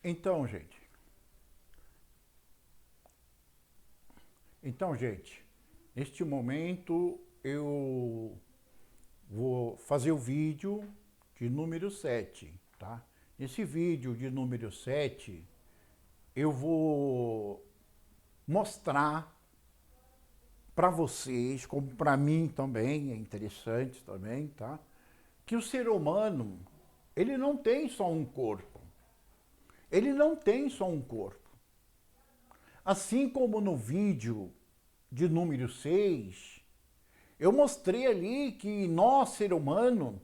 Então, gente. Neste momento eu vou fazer o vídeo de número 7, tá? Nesse vídeo de número 7, eu vou mostrar para vocês, como para mim também, é interessante também, tá? Que o ser humano, ele não tem só um corpo. Ele não tem só um corpo. Assim como no vídeo de número 6, eu mostrei ali que nós, ser humano,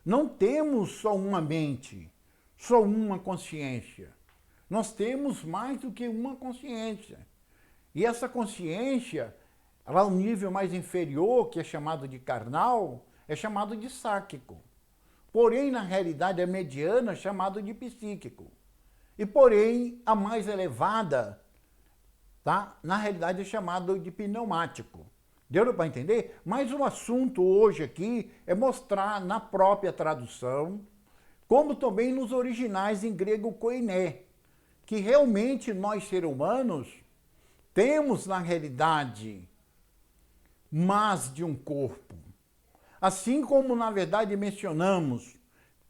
não temos só uma mente, só uma consciência. Nós temos mais do que uma consciência. E essa consciência, lá no nível mais inferior, que é chamado de carnal, é chamado de sáquico. Porém, na realidade, a mediana é chamado de psíquico. E, porém, a mais elevada, tá? Na realidade, é chamado de pneumático. Deu para entender? Mas o assunto hoje aqui é mostrar na própria tradução, como também nos originais em grego koiné, que realmente nós, seres humanos, temos, na realidade, mais de um corpo. Assim como, na verdade, mencionamos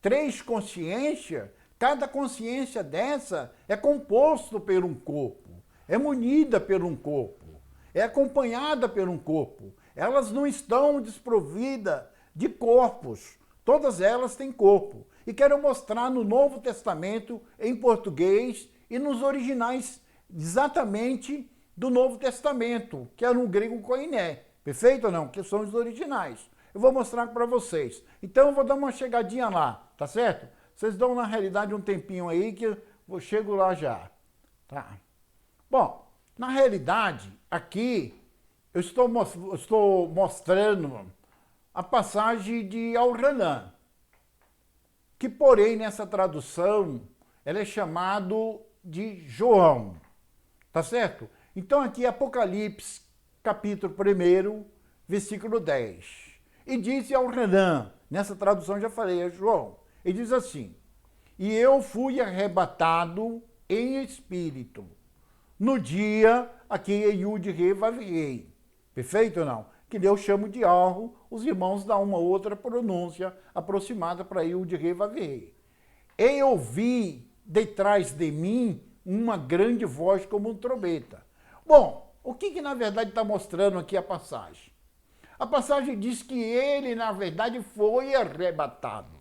3 consciências, cada consciência dessa é composto por um corpo, é munida por um corpo, é acompanhada por um corpo. Elas não estão desprovidas de corpos, todas elas têm corpo. E quero mostrar no Novo Testamento, em português, e nos originais exatamente do Novo Testamento, que é no grego koiné. Perfeito ou não? Que são os originais. Eu vou mostrar para vocês. Então eu vou dar uma chegadinha lá, tá certo? Vocês dão na realidade um tempinho aí que eu chego lá já. Tá? Bom, na realidade, aqui eu estou mostrando a passagem de Al-Hanan, que porém nessa tradução ela é chamado de João, tá certo? Então aqui Apocalipse, capítulo 1, versículo 10. E diz Al-Hanan, nessa tradução já falei, é João, e diz assim: e eu fui arrebatado em espírito, no dia a que Yud-He-Vav-Hei. Perfeito ou não? Que eu chamo de algo, os irmãos dão uma outra pronúncia aproximada para Yud-He-Vav-Hei. E ouvi detrás de mim uma grande voz como um trombeta. Bom, o que na verdade está mostrando aqui a passagem? A passagem diz que ele, na verdade, foi arrebatado.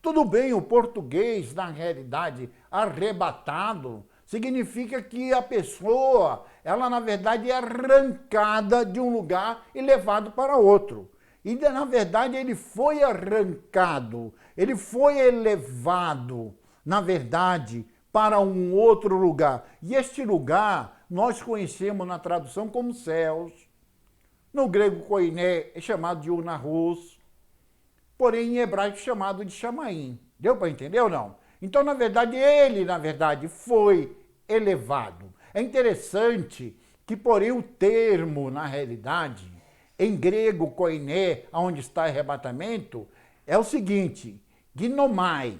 Tudo bem, o português, na realidade, arrebatado, significa que a pessoa, ela, na verdade, é arrancada de um lugar e levado para outro. E, na verdade, ele foi arrancado, ele foi elevado, na verdade, para um outro lugar. E este lugar nós conhecemos na tradução como céus. No grego koiné é chamado de Unarros, porém em hebraico chamado de Chamaim. Deu para entender ou não? Então, na verdade, ele, foi elevado. É interessante que, porém, o termo, na realidade, em grego koiné, onde está arrebatamento, é o seguinte, ginomai.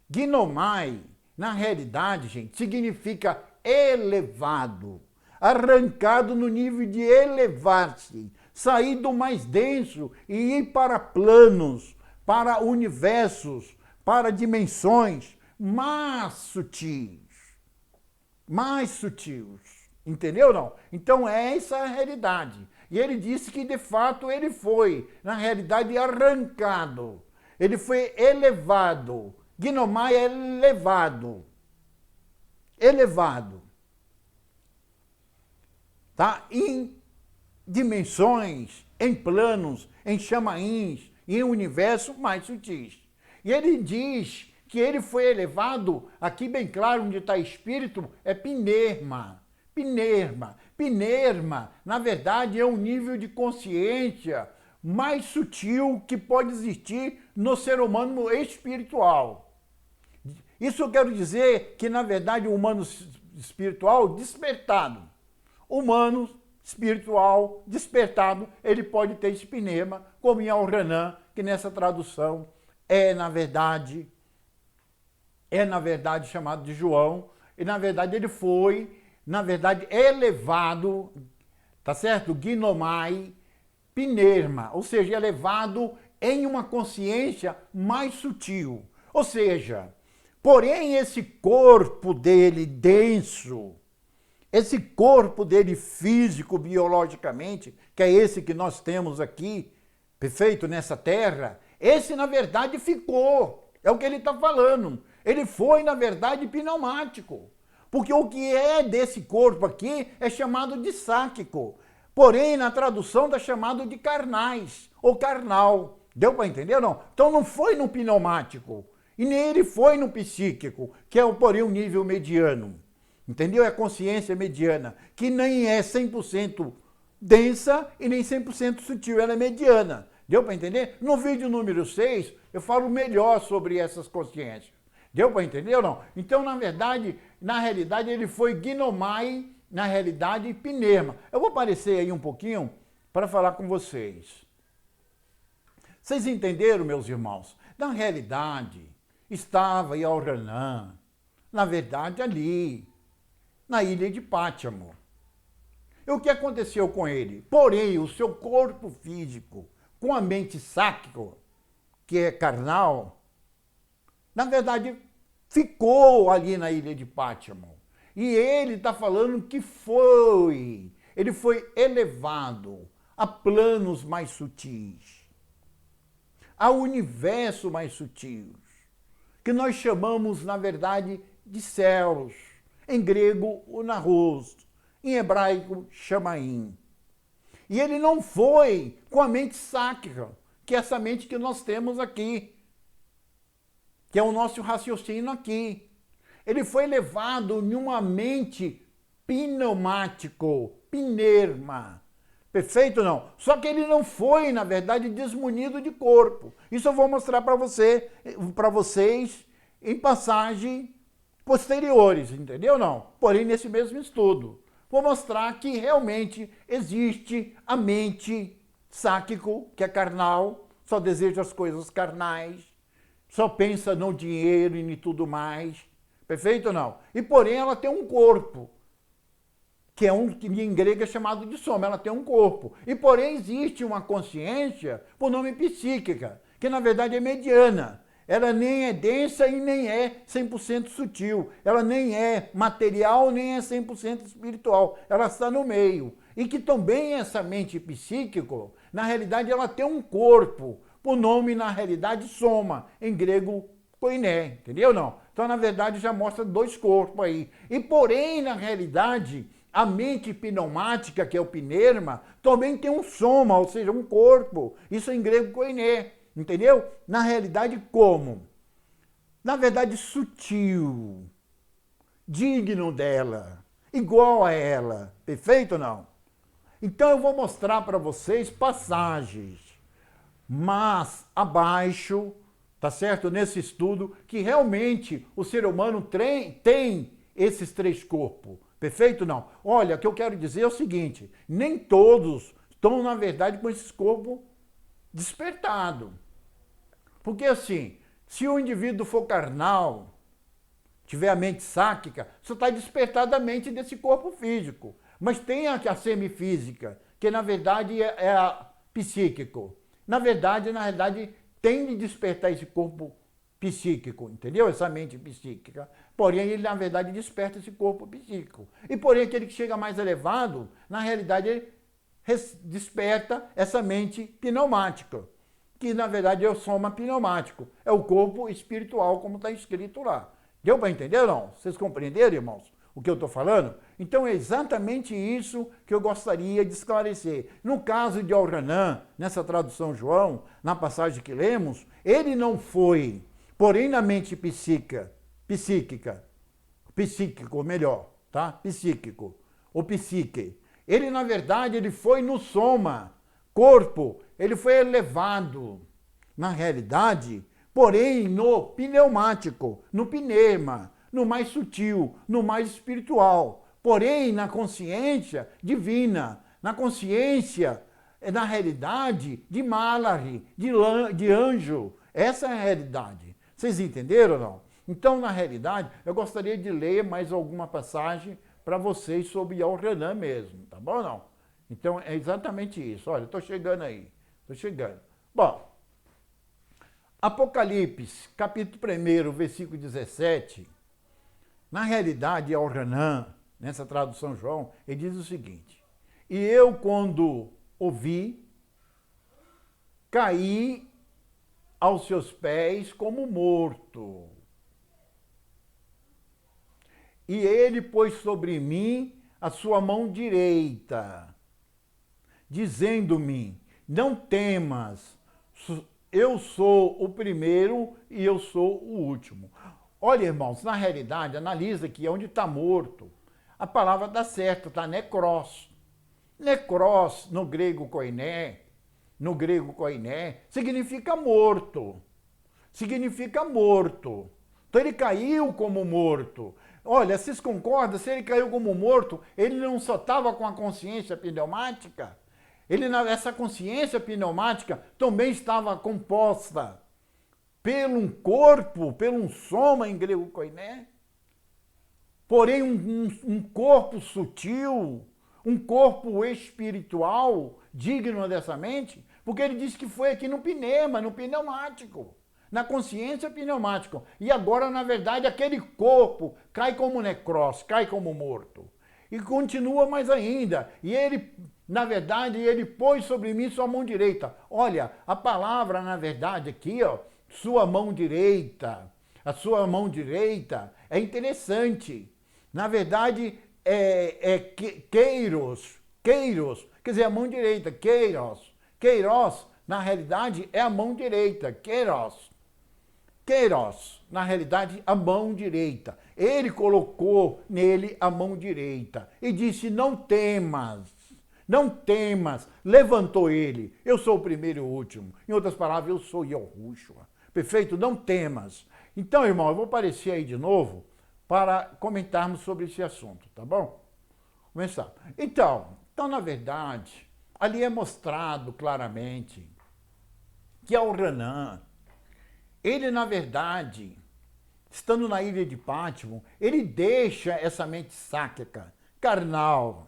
Ginomai, na realidade, gente, significa elevado, arrancado no nível de elevar-se, sair do mais denso e ir para planos, para universos, para dimensões mais sutis. Mais sutis. Entendeu não? Então essa é a realidade. E ele disse que de fato ele foi, na realidade, arrancado. Ele foi elevado. Ginomai é elevado. Elevado. Tá? Em dimensões, em planos, em chamains, em universo mais sutis. E ele diz que ele foi elevado, aqui bem claro onde está espírito, é Pnerma. Pnerma. Pnerma, na verdade, é um nível de consciência mais sutil que pode existir no ser humano espiritual. Isso eu quero dizer que, na verdade, o humano espiritual despertado. Humano espiritual despertado, ele pode ter esse pneuma, como em Al-Hanan, que nessa tradução é, na verdade, é, na verdade, chamado de João, e, na verdade, ele foi, na verdade, elevado, tá certo? Ginomai Pinerma, ou seja, elevado em uma consciência mais sutil. Ou seja, porém, esse corpo dele denso, esse corpo dele físico, biologicamente, que é esse que nós temos aqui, perfeito, nessa terra, esse, na verdade, ficou. É o que ele está falando. Ele foi, na verdade, pneumático. Porque o que é desse corpo aqui é chamado de sáquico. Porém, na tradução está chamado de carnais, ou carnal. Deu para entender ou não? Então não foi no pneumático. E nem ele foi no psíquico, que é, porém, um nível mediano. Entendeu? É a consciência mediana, que nem é 100% densa e nem 100% sutil, ela é mediana. Deu para entender? No vídeo número 6, eu falo melhor sobre essas consciências. Deu para entender ou não? Então, na realidade, ele foi Ginomai, na realidade, Pinerma. Eu vou aparecer aí um pouquinho para falar com vocês. Vocês entenderam, meus irmãos? Na realidade, estava Yaoranã, na verdade, ali, na ilha de Pátimo. E o que aconteceu com ele? Porém, o seu corpo físico, com a mente sáquica, que é carnal, na verdade, ficou ali na ilha de Pátimo. E ele está falando que ele foi elevado a planos mais sutis, a universo mais sutil, que nós chamamos, na verdade, de céus. Em grego, o Naros, em hebraico, Shamaim. E ele não foi com a mente sáquica, que é essa mente que nós temos aqui, que é o nosso raciocínio aqui. Ele foi levado em uma mente pneumático, pinerma. Perfeito ou não? Só que ele não foi, na verdade, desmunido de corpo. Isso eu vou mostrar para vocês em passagem posteriores, entendeu ou não? Porém, nesse mesmo estudo. Vou mostrar que realmente existe a mente sáquico, que é carnal, só deseja as coisas carnais, só pensa no dinheiro e em tudo mais. Perfeito ou não? E porém ela tem um corpo, que em grego é chamado de soma, ela tem um corpo. E porém existe uma consciência, por nome psíquica, que na verdade é mediana. Ela nem é densa e nem é 100% sutil. Ela nem é material, nem é 100% espiritual. Ela está no meio. E que também essa mente psíquica, na realidade, ela tem um corpo, por nome, na realidade, soma, em grego, koiné. Entendeu não? Então, na verdade, já mostra dois corpos aí. E porém, na realidade, a mente pneumática, que é o pinerma, também tem um soma, ou seja, um corpo. Isso em grego, koiné. Entendeu? Na realidade, como? Na verdade, sutil, digno dela, igual a ela. Perfeito ou não? Então, eu vou mostrar para vocês passagens, mas abaixo, tá certo? Nesse estudo, que realmente o ser humano tem esses três corpos. Perfeito ou não? Olha, o que eu quero dizer é o seguinte, nem todos estão, na verdade, com esses corpos despertado. Porque assim, se o indivíduo for carnal, tiver a mente sáquica, só está despertado a mente desse corpo físico. Mas tem a semifísica, que na verdade é a psíquico. Na realidade, tem de despertar esse corpo psíquico, entendeu? Essa mente psíquica. Porém, ele na verdade desperta esse corpo psíquico. E porém, aquele que chega mais elevado, na realidade, ele desperta essa mente pneumática, que na verdade é o soma pneumático, é o corpo espiritual, como está escrito lá. Deu para entender ou não? Vocês compreenderam, irmãos, o que eu estou falando? Então é exatamente isso que eu gostaria de esclarecer. No caso de Al-Ranan, nessa tradução João, na passagem que lemos, ele não foi, porém na mente psíquico, melhor, tá? Psíquico, ou psique. Ele, na verdade, ele foi no soma, corpo, ele foi elevado, na realidade, porém no pneumático, no pneuma, no mais sutil, no mais espiritual, porém na consciência divina, na consciência, na realidade, de Malari, de anjo. Essa é a realidade. Vocês entenderam ou não? Então, na realidade, eu gostaria de ler mais alguma passagem para vocês sobre Elhanan mesmo, tá bom ou não? Então, é exatamente isso. Olha, estou chegando aí, estou chegando. Bom, Apocalipse, capítulo 1, versículo 17, na realidade, Elhanan, nessa tradução João, ele diz o seguinte: e eu, quando ouvi, caí aos seus pés como morto. E ele pôs sobre mim a sua mão direita, dizendo-me: não temas, eu sou o primeiro e eu sou o último. Olha, irmãos, na realidade, analisa aqui onde está morto. A palavra dá certo, está necros. Necros, no grego koiné, significa morto. Significa morto. Então ele caiu como morto. Olha, vocês concordam? Se ele caiu como morto, ele não só estava com a consciência pneumática, essa consciência pneumática também estava composta pelo corpo, pelo soma em grego koiné, porém um corpo sutil, um corpo espiritual digno dessa mente, porque ele disse que foi aqui no pneuma, no pneumático, na consciência pneumática. E agora, na verdade, aquele corpo cai como necros, cai como morto. E continua mais ainda. E ele, na verdade, ele pôs sobre mim sua mão direita. Olha, a palavra, na verdade, aqui, ó, sua mão direita. A sua mão direita é interessante. Na verdade, keiros, quer dizer, a mão direita, keiros. Keiros, na realidade, é a mão direita, keiros. Keiros, na realidade, a mão direita. Ele colocou nele a mão direita e disse: não temas, não temas. Levantou ele. Eu sou o primeiro e o último. Em outras palavras, eu sou Yahushua. Perfeito? Não temas. Então, irmão, eu vou aparecer aí de novo para comentarmos sobre esse assunto, tá bom? Vamos começar. Então, na verdade, ali é mostrado claramente que Elhanan, ele, na verdade, estando na ilha de Pátimo, ele deixa essa mente sáquica, carnal.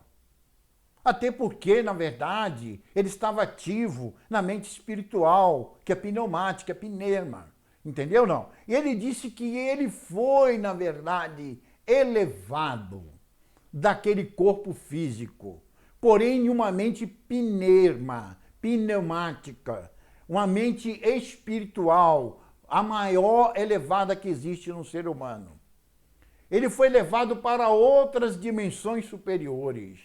Até porque, na verdade, ele estava ativo na mente espiritual, que é pneumática, pneuma. Entendeu, não? E ele disse que ele foi, na verdade, elevado daquele corpo físico, porém em uma mente pneumática, uma mente espiritual, a maior elevada que existe no ser humano. Ele foi levado para outras dimensões superiores,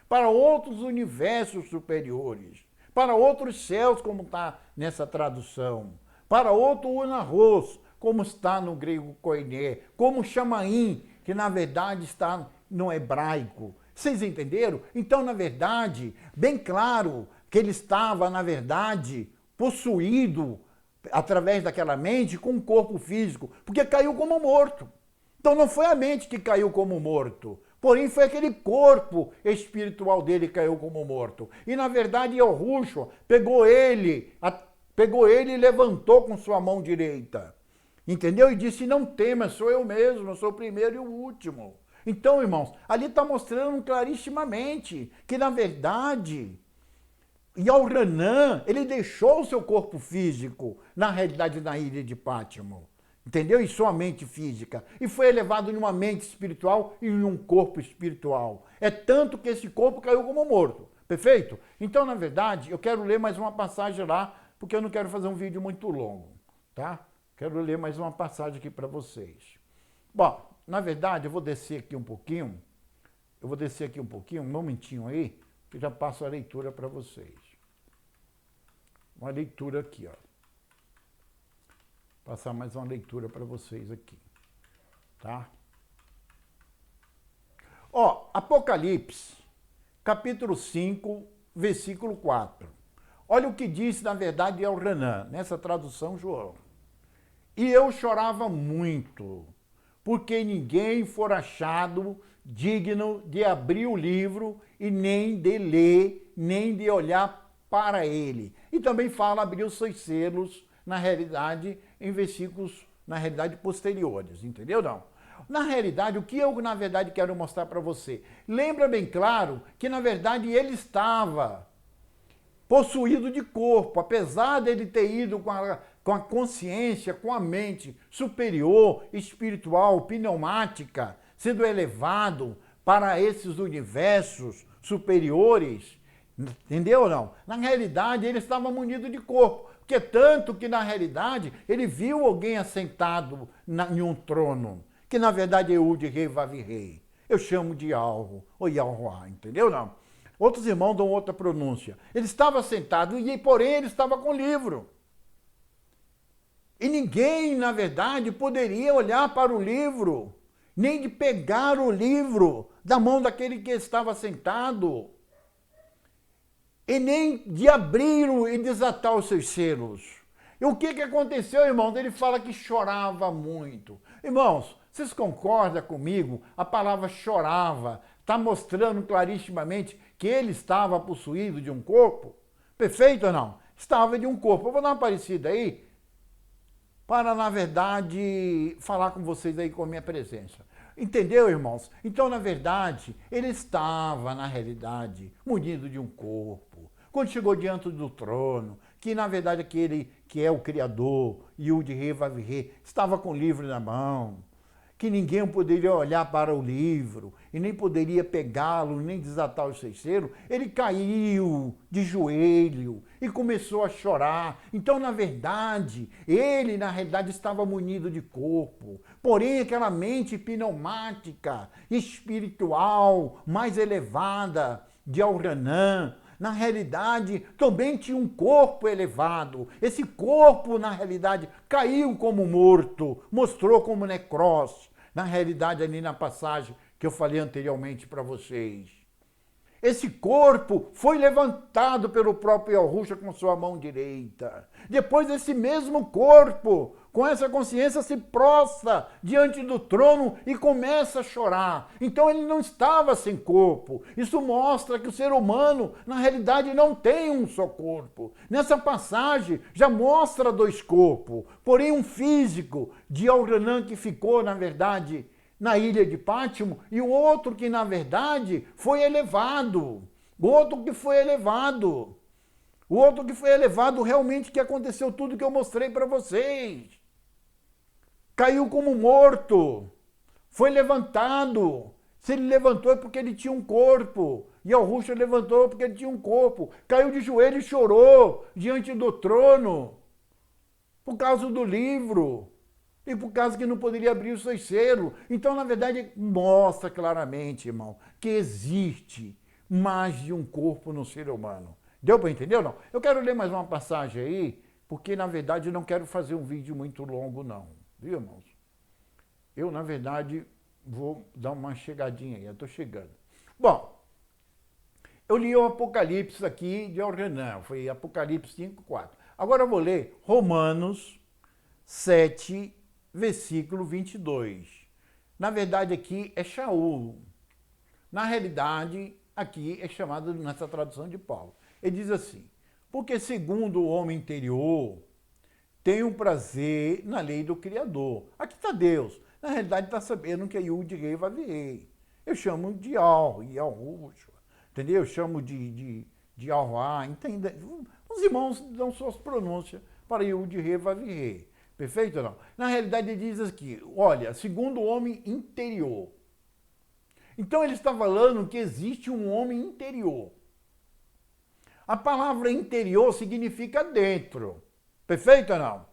para outros universos superiores, para outros céus, como está nessa tradução, para outro Unarros, como está no grego koiné, como Chamaim, que na verdade está no hebraico. Vocês entenderam? Então, na verdade, bem claro que ele estava, na verdade, possuído através daquela mente com um corpo físico, porque caiu como morto. Então não foi a mente que caiu como morto, porém foi aquele corpo espiritual dele que caiu como morto. E na verdade Yahushua pegou ele e levantou com sua mão direita. Entendeu? E disse: não temas, sou eu mesmo, eu sou o primeiro e o último. Então, irmãos, ali está mostrando clarissimamente que na verdade Elhanan, ele deixou o seu corpo físico, na realidade, na ilha de Pátimo, entendeu? E sua mente física, e foi elevado em uma mente espiritual e em um corpo espiritual. É tanto que esse corpo caiu como morto, perfeito? Então, na verdade, eu quero ler mais uma passagem lá, porque eu não quero fazer um vídeo muito longo, tá? Quero ler mais uma passagem aqui para vocês. Bom, na verdade, eu vou descer aqui um pouquinho, um momentinho aí, que já passo a leitura para vocês. Uma leitura aqui, ó. Passar mais uma leitura para vocês aqui, tá? Ó, Apocalipse, capítulo 5, versículo 4. Olha o que diz, na verdade, Elhanan, nessa tradução João. E eu chorava muito, porque ninguém for achado digno de abrir o livro e nem de ler, nem de olhar para ele. E também fala, abriu seus selos, na realidade, em versículos na realidade, posteriores, entendeu não? Na realidade, o que eu, na verdade, quero mostrar para você? Lembra bem claro que, na verdade, ele estava possuído de corpo, apesar dele ter ido com a consciência, com a mente superior, espiritual, pneumática, sendo elevado para esses universos superiores, entendeu ou não? Na realidade, ele estava munido de corpo, porque tanto que, na realidade, ele viu alguém assentado em um trono, que, na verdade, é o de rei Vavi-Rei. Eu chamo de Alro, ou Yalroá, entendeu não? Outros irmãos dão outra pronúncia. Ele estava sentado, e porém ele estava com o livro. E ninguém, na verdade, poderia olhar para o livro, nem de pegar o livro da mão daquele que estava sentado, e nem de abrir-o e desatar os seus selos. E o que aconteceu, irmãos? Ele fala que chorava muito. Irmãos, vocês concordam comigo? A palavra chorava está mostrando clarissimamente que ele estava possuído de um corpo? Perfeito ou não? Estava de um corpo. Eu vou dar uma parecida aí, para, na verdade, falar com vocês aí com a minha presença. Entendeu, irmãos? Então, na verdade, ele estava, na realidade, munido de um corpo. Quando chegou diante do trono, que, na verdade, aquele que é o Criador, e o de rei Vavi-Rei, estava com o livro na mão, que ninguém poderia olhar para o livro, e nem poderia pegá-lo, nem desatar os seus selos, ele caiu de joelho e começou a chorar. Então, na verdade, ele, na realidade, estava munido de corpo. Porém, aquela mente pneumática, espiritual, mais elevada, de Al-Ranã, na realidade, também tinha um corpo elevado. Esse corpo, na realidade, caiu como morto, mostrou como necrose. Na realidade, ali na passagem que eu falei anteriormente para vocês. Esse corpo foi levantado pelo próprio Yahushua com sua mão direita. Depois, esse mesmo corpo, com essa consciência, se prostra diante do trono e começa a chorar. Então, ele não estava sem corpo. Isso mostra que o ser humano, na realidade, não tem um só corpo. Nessa passagem, já mostra dois corpos. Porém, um físico de Al-Ranã que ficou, na verdade, na ilha de Pátimo, e o outro que, na verdade, foi elevado. O outro que foi elevado. O outro que foi elevado, realmente, que aconteceu tudo que eu mostrei para vocês. Caiu como morto. Foi levantado. Se ele levantou é porque ele tinha um corpo. E Yahushua levantou porque ele tinha um corpo. Caiu de joelho e chorou diante do trono. Por causa do livro. E por causa que não poderia abrir os seus selos. Então, na verdade, mostra claramente, irmão, que existe mais de um corpo no ser humano. Deu para entender ou não? Eu quero ler mais uma passagem aí, porque, na verdade, eu não quero fazer um vídeo muito longo, não. Viu, irmãos? Eu, na verdade, vou dar uma chegadinha aí. Eu estou chegando. Bom, eu li o Apocalipse aqui de Al-Ranã. Foi Apocalipse 5:4. Agora eu vou ler Romanos 7, versículo 22. Na verdade, aqui é Shaul. Na realidade, aqui é chamado, nessa tradução de Paulo. Ele diz assim: porque segundo o homem interior, tem um prazer na lei do Criador. Aqui está Deus. Na realidade, está sabendo que é Yud Rei Vavi-Rei. Eu chamo de Yahushua, entendeu? Eu chamo de Yahuá, entende? Os irmãos dão suas pronúncias para Yud Rei Vavi-Rei. Perfeito ou não? Na realidade, ele diz aqui, olha, segundo o homem interior. Então, ele está falando que existe um homem interior. A palavra interior significa dentro. Perfeito ou não?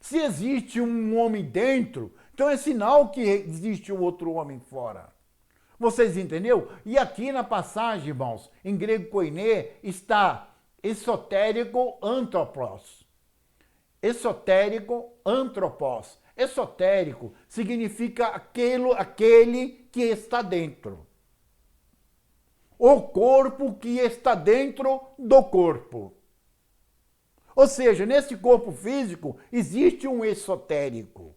Se existe um homem dentro, então é sinal que existe um outro homem fora. Vocês entenderam? E aqui na passagem, irmãos, em grego koiné, está esotérico antropos. Esotérico antropos. Esotérico significa aquele que está dentro. O corpo que está dentro do corpo. Ou seja, nesse corpo físico existe um esotérico,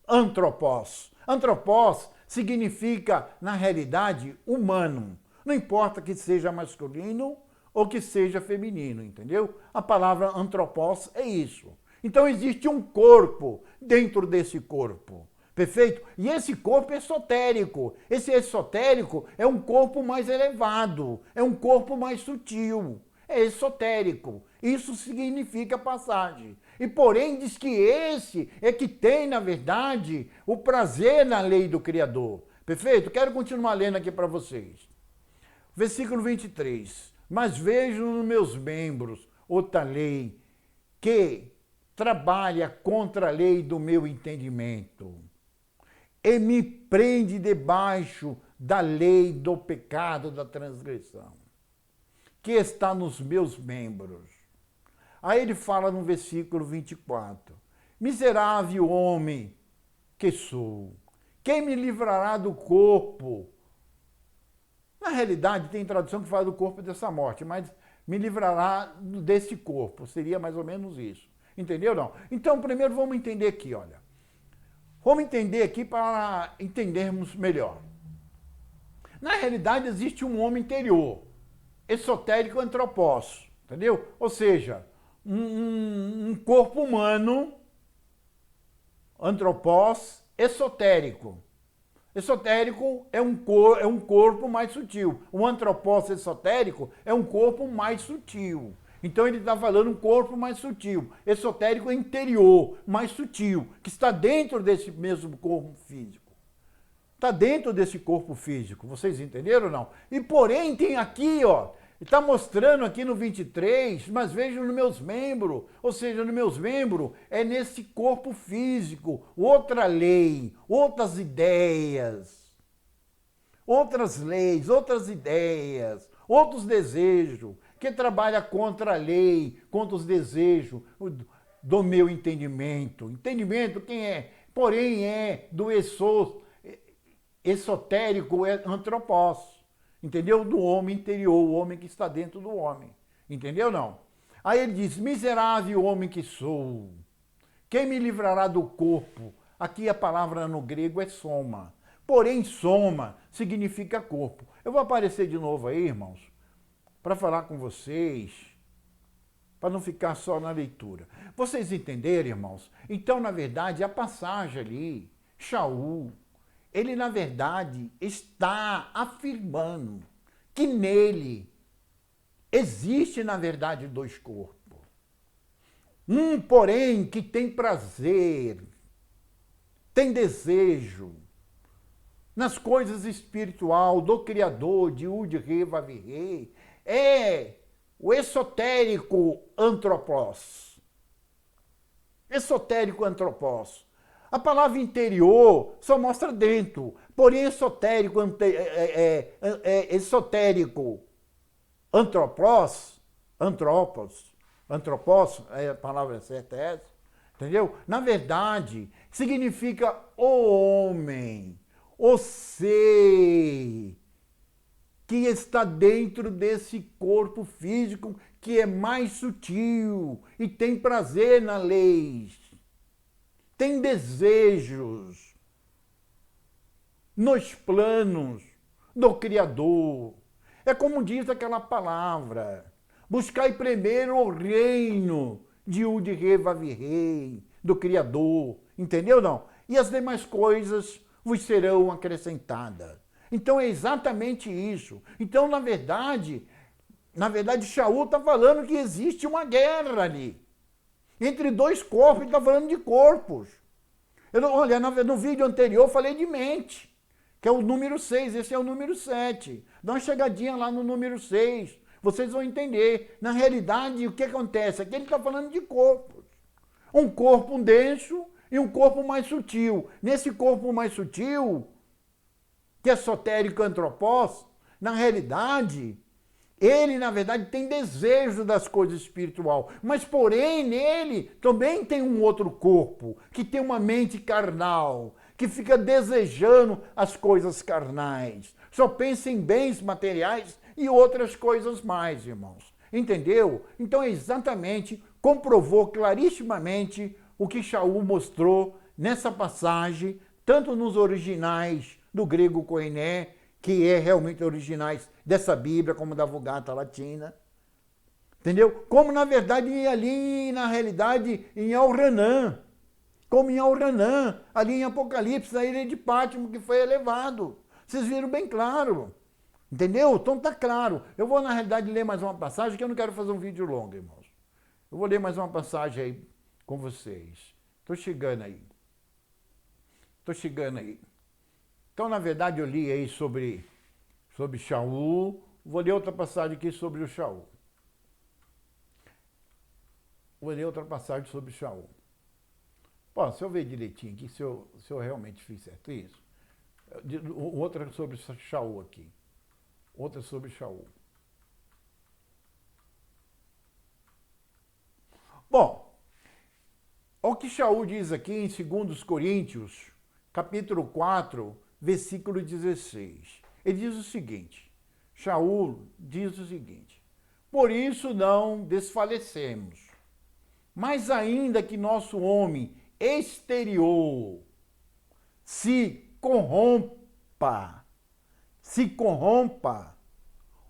antropos. Antropos significa, na realidade, humano. Não importa que seja masculino ou que seja feminino, entendeu? A palavra antropos é isso. Então existe um corpo dentro desse corpo. Perfeito? E esse corpo é esotérico. Esse esotérico é um corpo mais elevado, é um corpo mais sutil, é esotérico. Isso significa passagem. E porém diz que esse é que tem, na verdade, o prazer na lei do Criador. Perfeito? Quero continuar lendo aqui para vocês. Versículo 23. Mas vejo nos meus membros outra lei que trabalha contra a lei do meu entendimento e me prende debaixo da lei do pecado da transgressão, que está nos meus membros. Aí ele fala no versículo 24, miserável homem que sou, quem me livrará do corpo? Na realidade tem tradução que fala do corpo dessa morte, mas me livrará desse corpo, seria mais ou menos isso. Entendeu não? Então primeiro vamos entender aqui, olha. Vamos entender aqui para entendermos melhor. Na realidade, existe um homem interior, esotérico antropós, entendeu? Ou seja, um corpo humano, antropós, esotérico. Esotérico é um corpo mais sutil. O antropós esotérico é um corpo mais sutil. Então ele está falando um corpo mais sutil, esotérico interior, mais sutil, que está dentro desse mesmo corpo físico. Está dentro desse corpo físico, vocês entenderam ou não? E porém tem aqui, ó, está mostrando aqui no 23, mas vejam nos meus membros, ou seja, nos meus membros é nesse corpo físico, outra lei, outras ideias, outras leis, outras ideias, outros desejos, que trabalha contra a lei, contra os desejos do meu entendimento. Entendimento quem é? Porém é do esotérico antropós. Entendeu? Do homem interior, o homem que está dentro do homem. Entendeu não? Aí ele diz, miserável homem que sou, quem me livrará do corpo? Aqui a palavra no grego é soma. Porém, soma significa corpo. Eu vou aparecer de novo aí, irmãos, para falar com vocês, para não ficar só na leitura. Vocês entenderam, irmãos? Então, na verdade, a passagem ali, Shaul, ele, na verdade, está afirmando que nele existe, na verdade, dois corpos. Um, porém, que tem prazer, tem desejo nas coisas espiritual do Criador, de Ud-Re, Vav-Re, é o esotérico antropós. Esotérico antropós. A palavra interior só mostra dentro, porém esotérico, esotérico antropós, antropós, a palavra certa é essa, entendeu? Na verdade, significa o homem, o ser que está dentro desse corpo físico que é mais sutil e tem prazer na lei, tem desejos nos planos do Criador. É como diz aquela palavra, buscai primeiro o reino de Ud-Re, Vav-Re, do Criador, entendeu não? E as demais coisas vos serão acrescentadas. Então é exatamente isso. Então, na verdade, Shaul está falando que existe uma guerra ali. Entre dois corpos, ele está falando de corpos. Olha, no vídeo anterior eu falei de mente, que é o número 6, esse é o número 7. Dá uma chegadinha lá no número 6, vocês vão entender. Na realidade, o que acontece? Aqui ele está falando de corpos. Um corpo denso e um corpo mais sutil. Nesse corpo mais sutil, que é esotérico antropós, na realidade, ele, na verdade, tem desejo das coisas espiritual, mas, porém, nele também tem um outro corpo, que tem uma mente carnal, que fica desejando as coisas carnais, só pensa em bens materiais e outras coisas mais, irmãos. Entendeu? Então, é exatamente, comprovou clarissimamente o que Shaul mostrou nessa passagem, tanto nos originais do grego koiné, que é realmente originais dessa Bíblia, como da Vulgata Latina, Entendeu? Como, na verdade, ali, na realidade, em Elhanan. Como em Elhanan, ali em Apocalipse, na ilha de Pátimo, que foi elevado. Vocês viram bem claro. Entendeu? Então tá claro. Eu vou, na realidade, ler mais uma passagem, que eu não quero fazer um vídeo longo, irmãos. Eu vou ler mais uma passagem aí com vocês. Estou chegando aí. Então, na verdade, eu li aí sobre Shaul. Vou ler outra passagem aqui sobre o Shaul. Bom, se eu ver direitinho aqui, se eu realmente fiz certo isso. Outra sobre Shaul aqui. Outra sobre Shaul. Bom, o que Shaul diz aqui em 2 Coríntios, capítulo 4, versículo 16. Ele diz o seguinte, Shaul diz o seguinte, por isso não desfalecemos, mas ainda que nosso homem exterior se corrompa,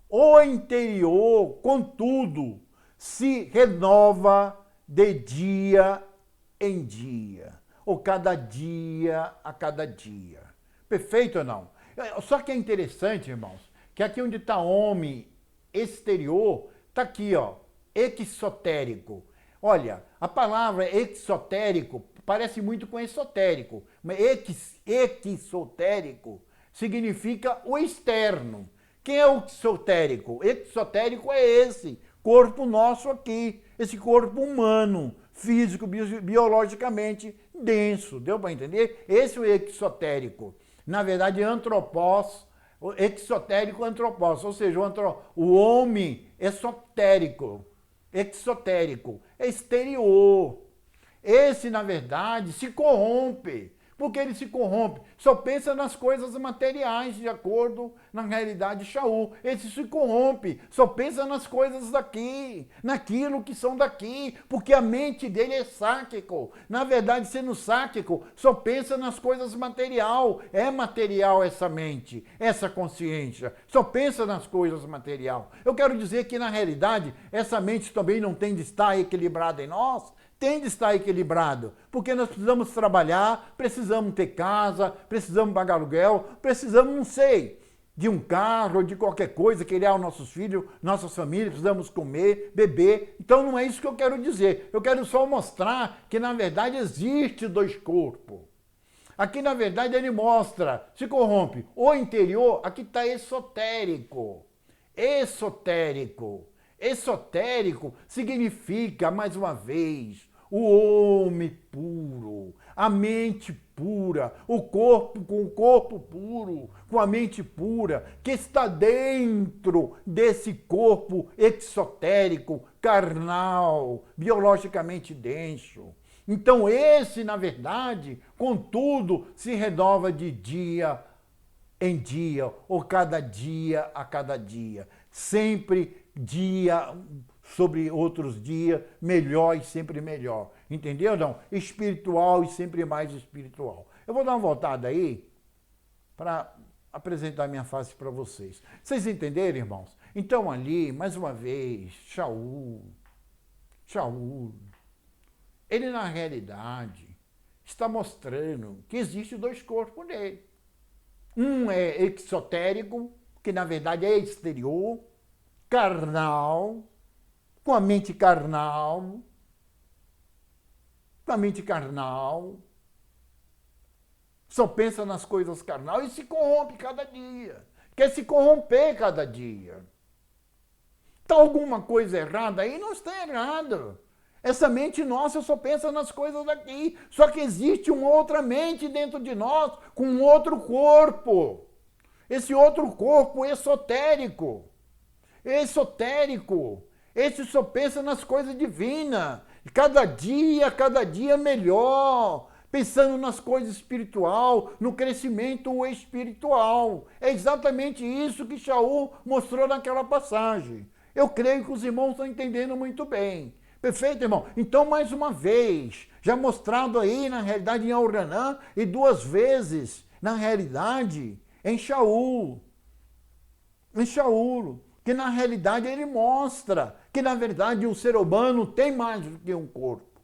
o interior, contudo, se renova de dia em dia, ou cada dia a cada dia. Perfeito ou não? Só que é interessante, irmãos, que aqui onde está homem exterior, está aqui, ó, exotérico. Olha, a palavra exotérico parece muito com esotérico, mas exotérico significa o externo. Quem é o exotérico? Exotérico é esse corpo nosso aqui, esse corpo humano, físico, biologicamente denso. Deu para entender? Esse é o exotérico. Na verdade, antropós, exotérico antropós, ou seja, o homem exotérico, é exterior. Esse, na verdade, se corrompe. Por que ele se corrompe? Só pensa nas coisas materiais, de acordo, na realidade, Shaul. Esse se corrompe, só pensa nas coisas daqui, naquilo que são daqui, porque a mente dele é sáquico. Na verdade, sendo sáquico, só pensa nas coisas material. É material essa mente, essa consciência. Só pensa nas coisas material. Eu quero dizer que, na realidade, essa mente também não tem de estar equilibrada em nós. Tem de estar equilibrado, porque nós precisamos trabalhar, precisamos ter casa, precisamos pagar aluguel, precisamos, não sei, de um carro, de qualquer coisa, criar os nossos filhos, nossas famílias, precisamos comer, beber. Então não é isso que eu quero dizer. Eu quero só mostrar que, na verdade, existe dois corpos. Aqui, na verdade, ele mostra, se corrompe. O interior, aqui está esotérico. Esotérico significa, mais uma vez, o homem puro, a mente pura, o corpo com o corpo puro, com a mente pura, que está dentro desse corpo exotérico, carnal, biologicamente denso. Então esse, na verdade, contudo, se renova de dia em dia, ou cada dia a cada dia. Sempre dia sobre outros dias, melhor e sempre melhor. Entendeu, não? Espiritual e sempre mais espiritual. Eu vou dar uma voltada aí para apresentar minha face para vocês. Vocês entenderam, irmãos? Então ali, mais uma vez, Shaul, ele na realidade está mostrando que existe dois corpos nele. Um é exotérico, que na verdade é exterior, carnal, com a mente carnal, só pensa nas coisas carnal e se corrompe cada dia, quer se corromper cada dia. Está alguma coisa errada aí? Não está errado. Essa mente nossa só pensa nas coisas daqui, só que existe uma outra mente dentro de nós, com um outro corpo. Esse outro corpo esotérico, esse só pensa nas coisas divinas, cada dia melhor, pensando nas coisas espiritual, no crescimento espiritual. É exatamente isso que Shaul mostrou naquela passagem. Eu creio que os irmãos estão entendendo muito bem. Perfeito, irmão? Então, mais uma vez, já mostrado aí, na realidade, em Elhanan, e 2 vezes, na realidade, em Shaul. que na realidade ele mostra que na verdade o ser humano tem mais do que um corpo.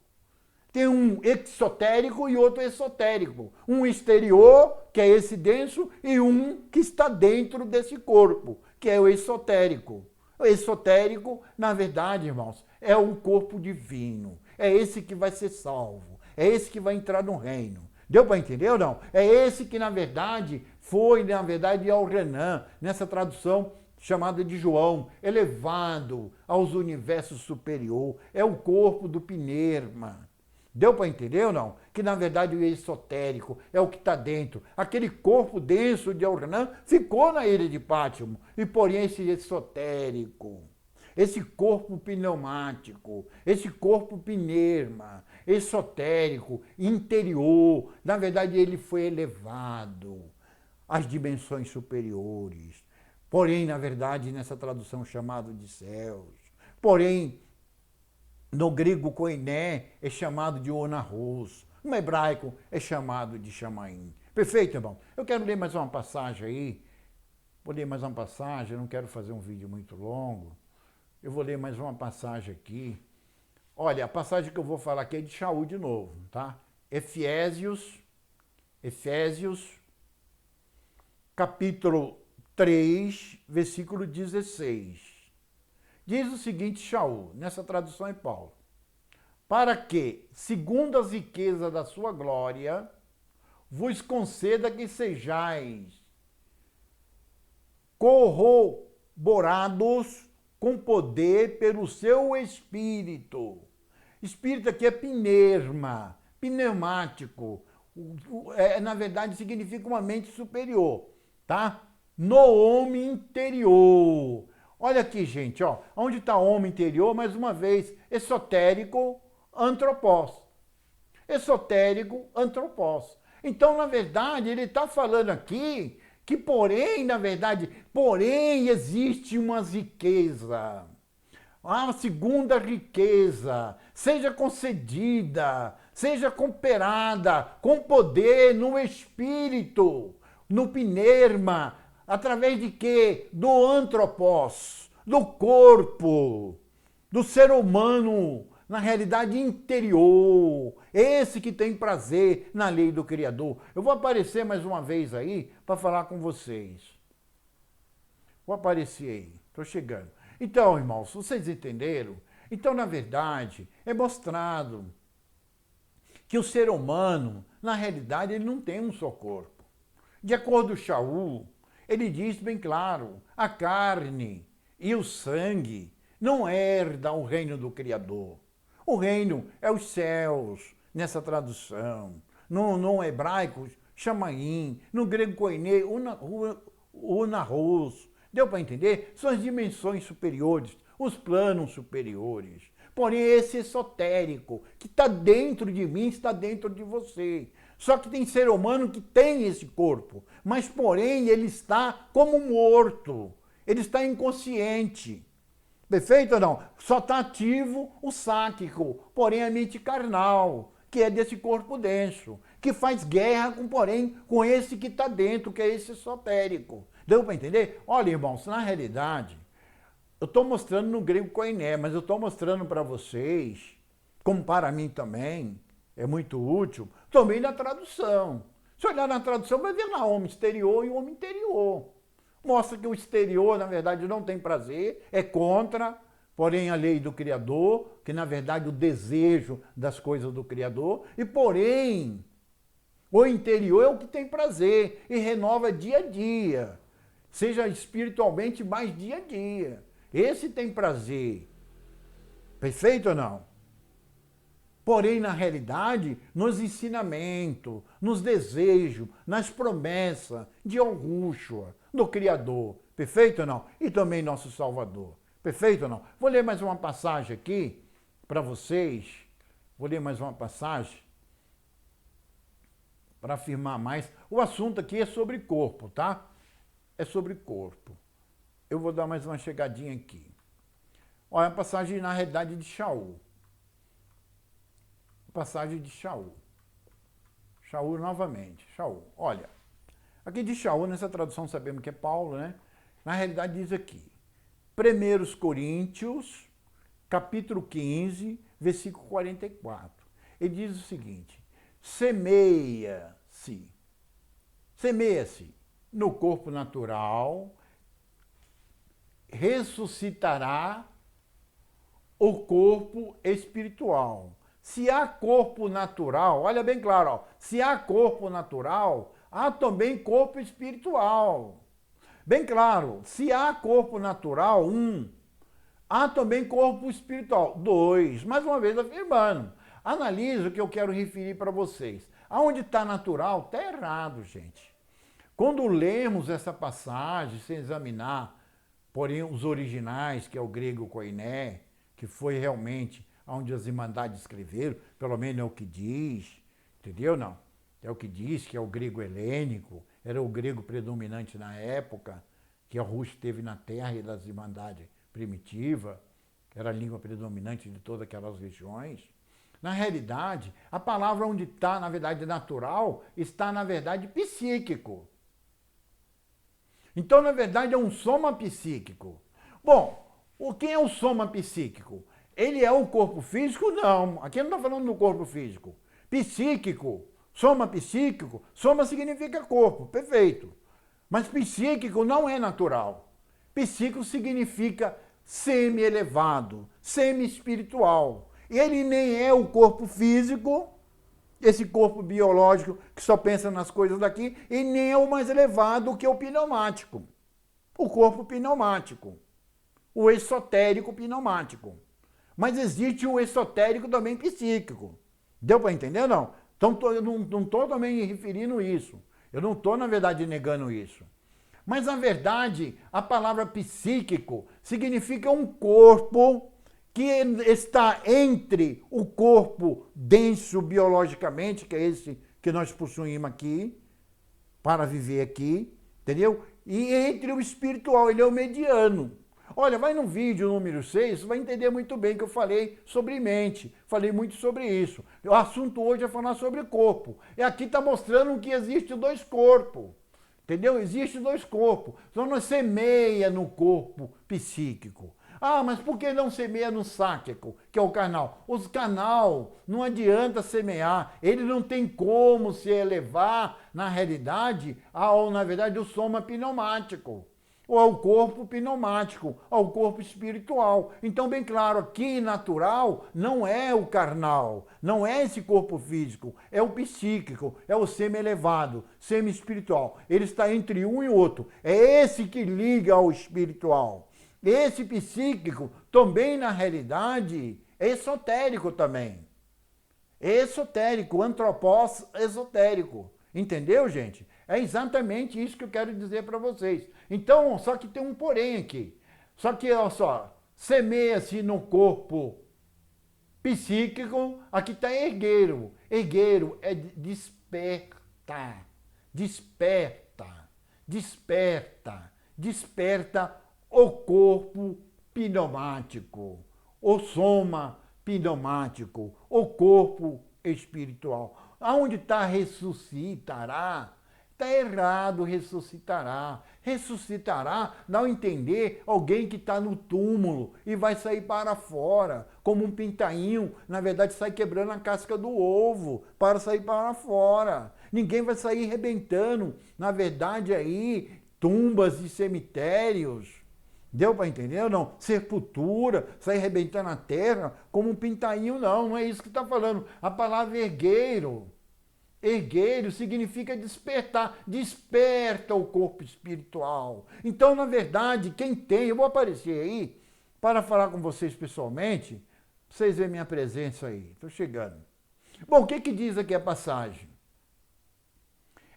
Tem um exotérico e outro esotérico. Um exterior, que é esse denso, e um que está dentro desse corpo, que é o esotérico. O esotérico, na verdade, irmãos, é o corpo divino. É esse que vai ser salvo. É esse que vai entrar no reino. Deu para entender ou não? É esse que, na verdade, foi, na verdade, ao Renan, nessa tradução chamada de João, elevado aos universos superior. É o corpo do Pnerma. Deu para entender ou não? Que na verdade o esotérico é o que está dentro. Aquele corpo denso de Ornã ficou na ilha de Pátimo. E porém esse esotérico, esse corpo pneumático, esse corpo pnerma, esotérico, interior, na verdade ele foi elevado às dimensões superiores. Porém, na verdade, nessa tradução chamado de céus. Porém, no grego, koiné é chamado de onarros. No hebraico, é chamado de chamaim. Perfeito, irmão? Eu quero ler mais uma passagem aí. Vou ler mais uma passagem, eu não quero fazer um vídeo muito longo. Eu vou ler mais uma passagem aqui. Olha, a passagem que eu vou falar aqui é de Shaul de novo, tá? Efésios, capítulo 3, versículo 16. Diz o seguinte, Shaul, nessa tradução em Paulo: para que, segundo as riquezas da sua glória, vos conceda que sejais corroborados com poder pelo seu Espírito. Espírito aqui é pnerma, pneumático. Na verdade, significa uma mente superior, tá? No homem interior. Olha aqui, gente, ó, onde está o homem interior, mais uma vez, esotérico, antropós. Esotérico, antropós. Então, na verdade, ele está falando aqui que, porém, na verdade, porém existe uma riqueza. A segunda riqueza seja concedida, seja cooperada com poder no espírito, no pnerma, através de quê? Do antropós, do corpo, do ser humano, na realidade interior. Esse que tem prazer na lei do Criador. Eu vou aparecer mais uma vez aí para falar com vocês. Vou aparecer aí, estou chegando. Então, irmãos, vocês entenderam? Então, na verdade, é mostrado que o ser humano, na realidade, ele não tem um só corpo. De acordo com Shaul, ele diz bem claro, a carne e o sangue não herdam o reino do Criador. O reino é os céus, nessa tradução. No hebraico, chamaim, no grego koiné, unarros. Deu para entender? São as dimensões superiores, os planos superiores. Porém, esse esotérico, que está dentro de mim, está dentro de você. Só que tem ser humano que tem esse corpo, mas porém ele está como morto, ele está inconsciente. Perfeito ou não? Só está ativo o sáquico, porém a mente carnal, que é desse corpo denso, que faz guerra com esse que está dentro, que é esse esotérico. Deu para entender? Olha, irmãos, na realidade, eu estou mostrando no grego koiné, mas eu estou mostrando para vocês, como para mim também, é muito útil, também na tradução. Se olhar na tradução, vai ver lá homem exterior e homem interior. Mostra que o exterior, na verdade, não tem prazer, é contra, porém, a lei do Criador, que, na verdade, o desejo das coisas do Criador, e, porém, o interior é o que tem prazer e renova dia a dia, seja espiritualmente mais dia a dia. Esse tem prazer. Perfeito ou não? Porém, na realidade, nos ensinamentos, nos desejos, nas promessas de Yahushua, do Criador. Perfeito ou não? E também nosso Salvador. Perfeito ou não? Vou ler mais uma passagem aqui para vocês. Vou ler mais uma passagem para afirmar mais. O assunto aqui é sobre corpo, tá? É sobre corpo. Eu vou dar mais uma chegadinha aqui. Olha, a passagem, na realidade, de Shaul. Passagem de Shaul. Shaul novamente. Shaul. Olha, aqui de Shaul, nessa tradução sabemos que é Paulo, né? Na realidade diz aqui: 1 Coríntios, capítulo 15, versículo 44. Ele diz o seguinte: semeia-se no corpo natural, ressuscitará o corpo espiritual. Se há corpo natural, olha bem claro, ó, se há corpo natural, há também corpo espiritual. Bem claro, se há corpo natural, há também corpo espiritual, 2. Mais uma vez afirmando. Analise o que eu quero referir para vocês. Aonde está natural, está errado, gente. Quando lemos essa passagem, sem examinar, porém os originais, que é o grego koiné, que foi realmente onde as irmandades escreveram, pelo menos é o que diz, entendeu? Não. É o que diz, que é o grego helênico, era o grego predominante na época, que a Rússia teve na terra e das irmandades primitivas, que era a língua predominante de todas aquelas regiões. Na realidade, a palavra onde está, na verdade, natural, está, na verdade, psíquico. Então, na verdade, é um soma psíquico. Bom, quem é o soma psíquico? Ele é o corpo físico? Não. Aqui não está falando do corpo físico. Psíquico, soma psíquico, soma significa corpo, perfeito. Mas psíquico não é natural. Psíquico significa semi-elevado, semi-espiritual. Ele nem é o corpo físico, esse corpo biológico que só pensa nas coisas daqui, e nem é o mais elevado que é o pneumático. O corpo pneumático. O esotérico pneumático. Mas existe o esotérico também psíquico. Deu para entender, não? Então, eu não estou também referindo isso. Eu não estou, na verdade, negando isso. Mas, na verdade, a palavra psíquico significa um corpo que está entre o corpo denso biologicamente, que é esse que nós possuímos aqui, para viver aqui, entendeu? E entre o espiritual, ele é o mediano. Olha, vai no vídeo número 6, você vai entender muito bem que eu falei sobre mente, falei muito sobre isso. O assunto hoje é falar sobre corpo. E aqui está mostrando que existe 2 corpos, entendeu? Existe 2 corpos. Então não semeia no corpo psíquico. Ah, mas por que não semeia no sáquico, que é o carnal? Os carnal não adianta semear, ele não tem como se elevar, na realidade, na verdade, o soma pneumático, ou ao corpo pneumático, ao corpo espiritual. Então, bem claro, aqui natural não é o carnal, não é esse corpo físico, é o psíquico, é o semi-elevado, semi-espiritual. Ele está entre um e outro, é esse que liga ao espiritual. Esse psíquico também, na realidade, é esotérico também. É esotérico, antropós esotérico. Entendeu, gente? É exatamente isso que eu quero dizer para vocês. Então, só que tem um porém aqui. Só que, olha só, semeia-se no corpo psíquico, aqui está ergueiro. Ergueiro é desperta, desperta, desperta, desperta o corpo pneumático, o soma pneumático, o corpo espiritual. Aonde está ressuscitará? Está errado, ressuscitará. Ressuscitará, dá a entender alguém que está no túmulo e vai sair para fora, como um pintainho, na verdade sai quebrando a casca do ovo para sair para fora. Ninguém vai sair rebentando, na verdade aí, tumbas e cemitérios. Deu para entender ou não? Sepultura, sair arrebentando a terra como um pintainho, não é isso que está falando. A palavra ergueiro, ergueiro significa despertar, desperta o corpo espiritual. Então, na verdade, quem tem, eu vou aparecer aí para falar com vocês pessoalmente, para vocês verem minha presença aí, estou chegando. Bom, o que diz aqui a passagem?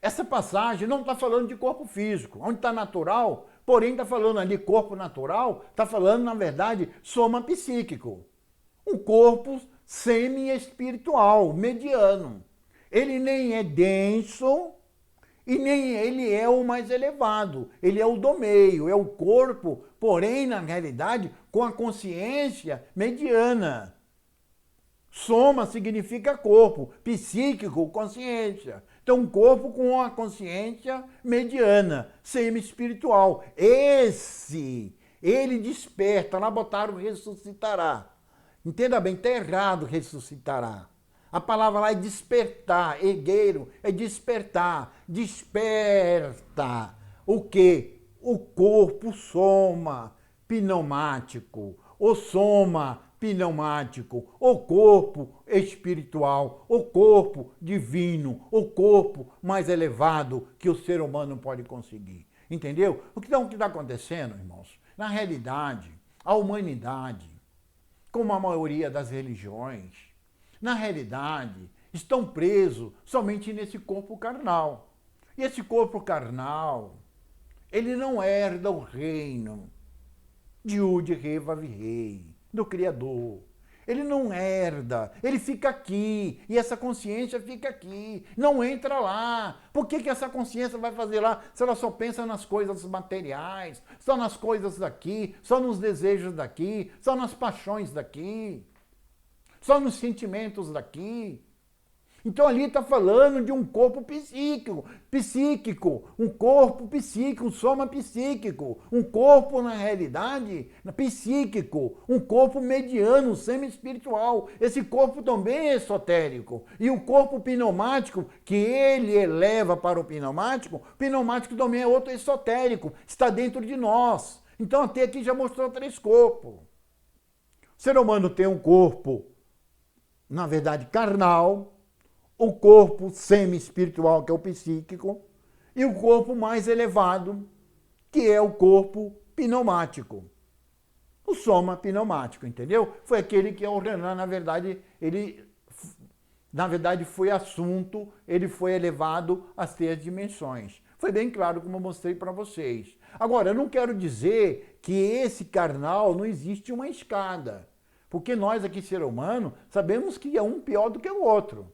Essa passagem não está falando de corpo físico, onde está natural. Porém, está falando ali corpo natural, está falando, na verdade, soma psíquico. Um corpo semi-espiritual, mediano. Ele nem é denso e nem ele é o mais elevado. Ele é o do meio, é o corpo, porém, na realidade, com a consciência mediana. Soma significa corpo, psíquico, consciência. Então, um corpo com a consciência mediana, semi-espiritual. Esse Ele desperta, lá botaram ressuscitará. Entenda bem, está errado ressuscitará. A palavra lá é despertar, ergueiro, é despertar, desperta. O quê? O corpo soma pneumático, o soma pneumático, o corpo espiritual, o corpo divino, o corpo mais elevado que o ser humano pode conseguir. Entendeu? O que está acontecendo, irmãos? Na realidade, a humanidade, como a maioria das religiões, na realidade, estão presos somente nesse corpo carnal. E esse corpo carnal, ele não herda o reino de Ud-Re-Vav-Rei, do Criador. Ele não herda, ele fica aqui, e essa consciência fica aqui, não entra lá. Por que essa consciência vai fazer lá se ela só pensa nas coisas materiais, só nas coisas daqui, só nos desejos daqui, só nas paixões daqui, só nos sentimentos daqui? Então ali está falando de um corpo psíquico, um corpo psíquico, um soma psíquico, um corpo na realidade psíquico, um corpo mediano, semi-espiritual. Esse corpo também é esotérico. E o corpo pneumático, que ele eleva para o pneumático também é outro esotérico, está dentro de nós. Então até aqui já mostrou 3 corpos. O ser humano tem um corpo, na verdade, carnal, o corpo semi-espiritual, que é o psíquico, e o corpo mais elevado, que é o corpo pneumático. O soma pneumático, entendeu? Foi aquele que o Renan, na verdade, foi assunto, ele foi elevado às 3 dimensões. Foi bem claro como eu mostrei para vocês. Agora, eu não quero dizer que esse carnal não existe uma escada, porque nós aqui, ser humano, sabemos que é um pior do que o outro.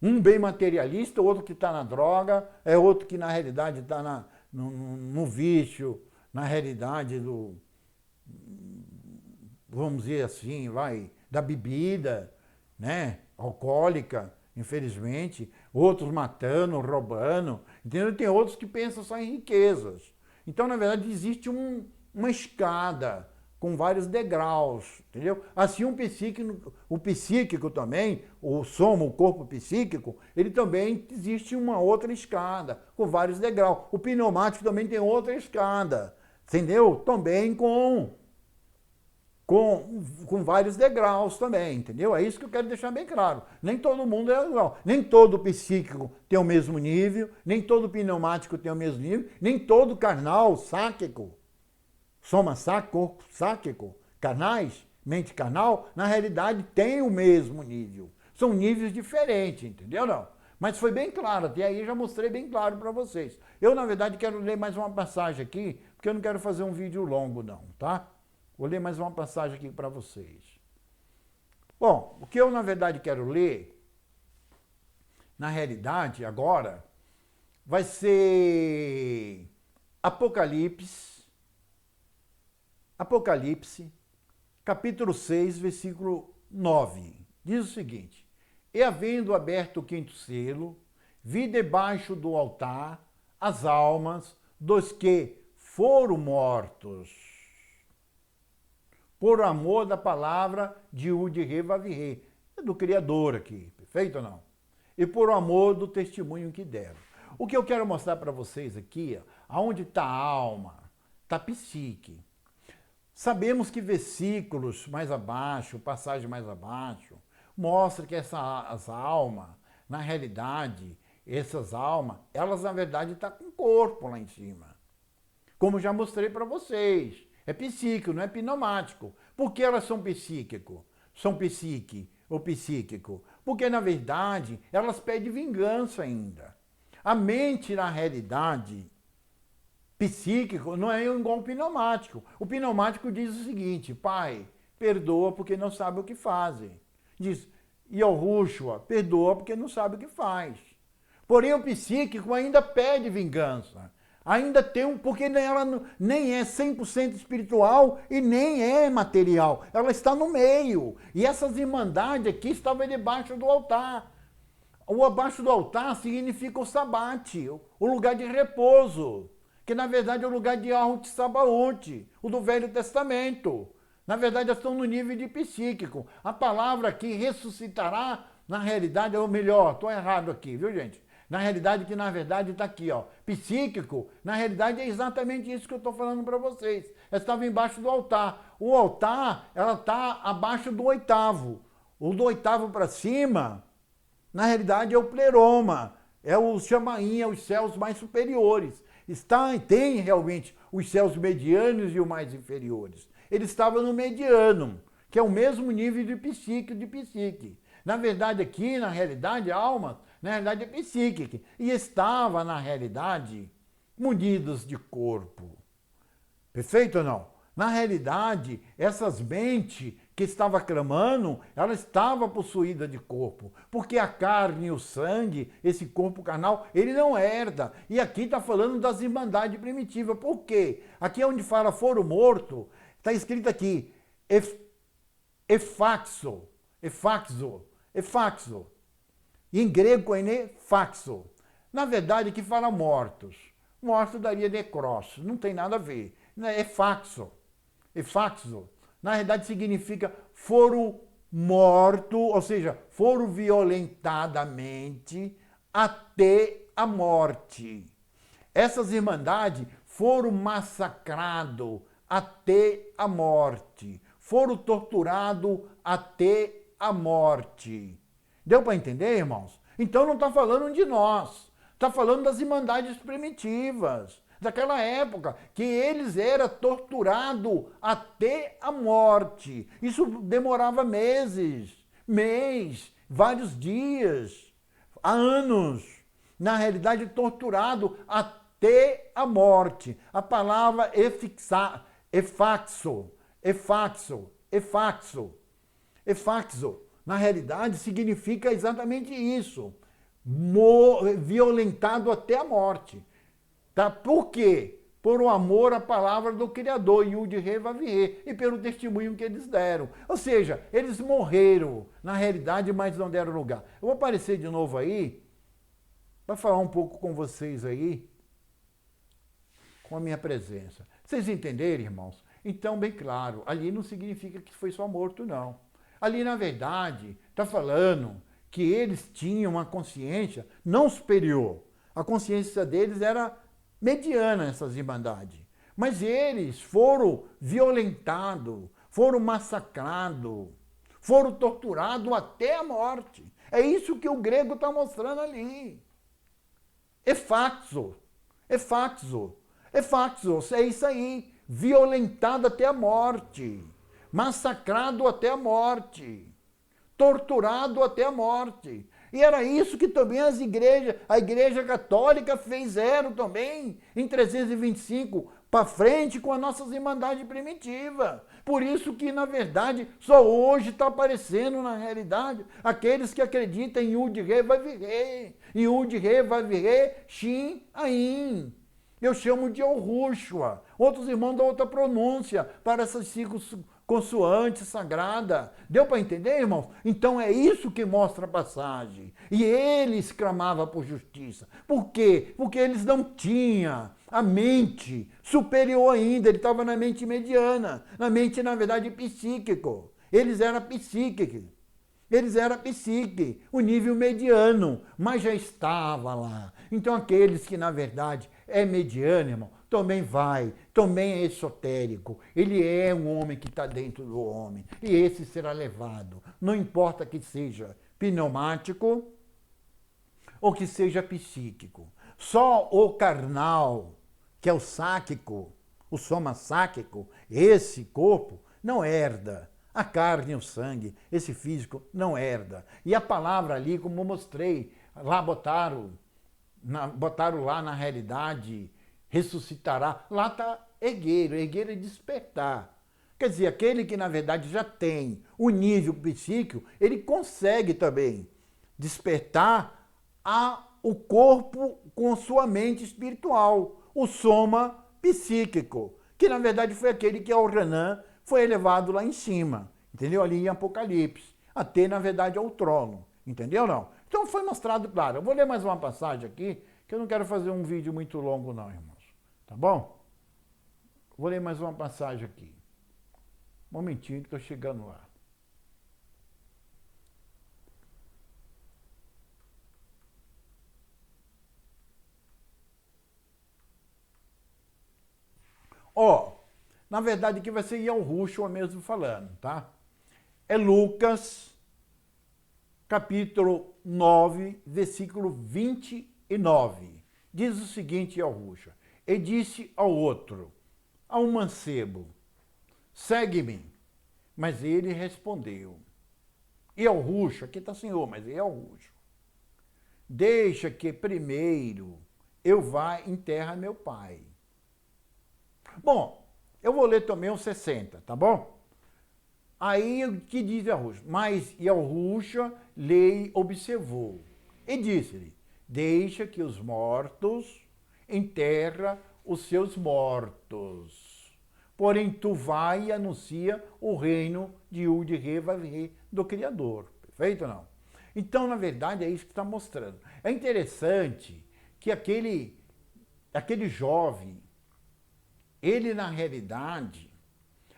Um bem materialista, outro que está na droga, é outro que na realidade está no vício, na realidade vamos dizer assim, da bebida, né, alcoólica, infelizmente, outros matando, roubando, entendeu? Tem outros que pensam só em riquezas. Então, na verdade, existe uma escada com vários degraus, entendeu? Assim o psíquico também, o corpo psíquico, ele também existe uma outra escada, com vários degraus. O pneumático também tem outra escada, entendeu? Também com vários degraus também, entendeu? É isso que eu quero deixar bem claro. Nem todo mundo é igual. Nem todo psíquico tem o mesmo nível, nem todo pneumático tem o mesmo nível, nem todo carnal, sáquico, soma sáquico, corpo sáquico, carnais, mente carnal, na realidade tem o mesmo nível. São níveis diferentes, entendeu? Não? Mas foi bem claro, até aí já mostrei bem claro para vocês. Eu, na verdade, quero ler mais uma passagem aqui, porque eu não quero fazer um vídeo longo, não, tá? Vou ler mais uma passagem aqui para vocês. Bom, o que eu, na verdade, quero ler, na realidade, agora, vai ser Apocalipse, capítulo 6, versículo 9. Diz o seguinte: E havendo aberto o 5º selo, vi debaixo do altar as almas dos que foram mortos por amor da palavra de Ud-Re-Vav-Rei. É do Criador aqui, perfeito ou não? E por amor do testemunho que deram. O que eu quero mostrar para vocês aqui, aonde está a alma, está a psique. Sabemos que versículos mais abaixo, passagem mais abaixo, mostra que as almas, na realidade, essas almas, elas na verdade estão com o corpo lá em cima. Como já mostrei para vocês. É psíquico, não é pneumático. Por que elas são psíquico? São psique ou psíquico? Porque, na verdade, elas pedem vingança ainda. A mente, na realidade, psíquico não é igual ao pneumático. O pneumático diz o seguinte: Pai, perdoa porque não sabe o que fazem. Diz, Yahushua, perdoa porque não sabe o que faz. Porém, o psíquico ainda pede vingança. Ainda tem porque ela nem é 100% espiritual e nem é material. Ela está no meio. E essas irmandades aqui estavam debaixo do altar. O abaixo do altar significa o sabate, o lugar de repouso. que na verdade é o lugar de Yahweh Tsabaoth, o do Velho Testamento. Na verdade, elas estão no nível de psíquico. A palavra aqui, ressuscitará, na realidade, ou melhor, estou errado aqui, viu, gente? Na realidade, que na verdade está aqui, ó. Psíquico, na realidade é exatamente isso que eu estou falando para vocês. Ela estava embaixo do altar. O altar, ela está abaixo do oitavo. O do oitavo para cima, na realidade, é o pleroma. É o chamaim, é os céus mais superiores. Tem realmente os céus medianos e os mais inferiores. Ele estava no mediano, que é o mesmo nível de psique. Na verdade, aqui, na realidade, a alma, na realidade, é psíquica. E estava, na realidade, munidos de corpo. Perfeito ou não? Na realidade, essas mentes que estavam clamando, ela estava possuída de corpo. Porque a carne e o sangue, esse corpo carnal, ele não herda. E aqui está falando das irmandades primitivas. Por quê? Aqui é onde fala foro morto, está escrito aqui, efaxo. Em grego, faxo. Na verdade, aqui fala mortos. Mortos daria necros, não tem nada a ver. Efaxo. Na verdade, significa foro morto, ou seja, foram violentadamente até a morte. Essas irmandades foram massacradas até a morte. Foram torturados até a morte. Deu para entender, irmãos? Então não está falando de nós. Está falando das irmandades primitivas, daquela época, que eles eram torturados até a morte. Isso demorava meses, vários dias, anos. Na realidade, torturado até a morte. A palavra efaxo, na realidade, significa exatamente isso. Violentado até a morte. Tá? Por quê? Por o amor à palavra do Criador, Yud-Heh-Vav-Heh, e pelo testemunho que eles deram. Ou seja, eles morreram, na realidade, mas não deram lugar. Eu vou aparecer de novo aí, para falar um pouco com vocês aí, com a minha presença. Vocês entenderam, irmãos? Então, bem claro, ali não significa que foi só morto, não. Ali, na verdade, está falando que eles tinham uma consciência não superior. A consciência deles era mediana, essas irmandades. Mas eles foram violentados, foram massacrados, foram torturados até a morte. É isso que o grego está mostrando ali. Efaxo, é isso aí. Violentado até a morte, massacrado até a morte, torturado até a morte. E era isso que também a Igreja Católica fizeram também, em 325, para frente com as nossas irmandades primitivas. Por isso que, na verdade, só hoje está aparecendo, na realidade, aqueles que acreditam em Yud-Heh-Vav-Heh, Yud-Heh-Vav-Heh, Shin-Ain. Eu chamo de Yahushua. Outros irmãos dão outra pronúncia para essas cinco consoantes sagradas. Deu para entender, irmãos? Então é isso que mostra a passagem. E eles clamavam por justiça. Por quê? Porque eles não tinham a mente superior ainda. Ele estava na mente mediana. Na mente, na verdade, psíquico. Eles eram psíquicos. Eles eram psique, o nível mediano, mas já estava lá. Então aqueles que, na verdade, é mediano, irmão, também é esotérico. Ele é um homem que está dentro do homem. E esse será levado. Não importa que seja pneumático ou que seja psíquico. Só o carnal, que é o sáquico, o soma sáquico, esse corpo, não herda. A carne e o sangue, esse físico, não herda. E a palavra ali, como eu mostrei, lá botaram lá na realidade, ressuscitará. Lá está ergueiro é despertar. Quer dizer, aquele que na verdade já tem o nível psíquico, ele consegue também despertar o corpo com sua mente espiritual, o soma psíquico, que na verdade foi aquele que o Renan foi elevado lá em cima, entendeu? Ali em Apocalipse, até na verdade ao trono, entendeu não? Então foi mostrado claro. Eu vou ler mais uma passagem aqui, que eu não quero fazer um vídeo muito longo não, irmãos. Tá bom? Vou ler mais uma passagem aqui. Um momentinho que estou chegando lá. Ó, na verdade aqui vai ser Yahushua mesmo falando, tá? É Lucas, capítulo 9, versículo 29. Diz o seguinte, Yahushua: e disse ao outro, a um mancebo, segue-me. Mas ele respondeu, Yahushua, aqui está Senhor, mas Yahushua, deixa que primeiro eu vá em terra meu pai. Bom, eu vou ler também os 60, tá bom? Aí o que diz Yahushua? Mas Yahushua lhe observou e disse-lhe, deixa que os mortos enterra os seus mortos. Porém, tu vai e anuncia o reino de Ud-Re do Criador. Perfeito ou não? Então, na verdade, é isso que está mostrando. É interessante que aquele jovem, ele, na realidade,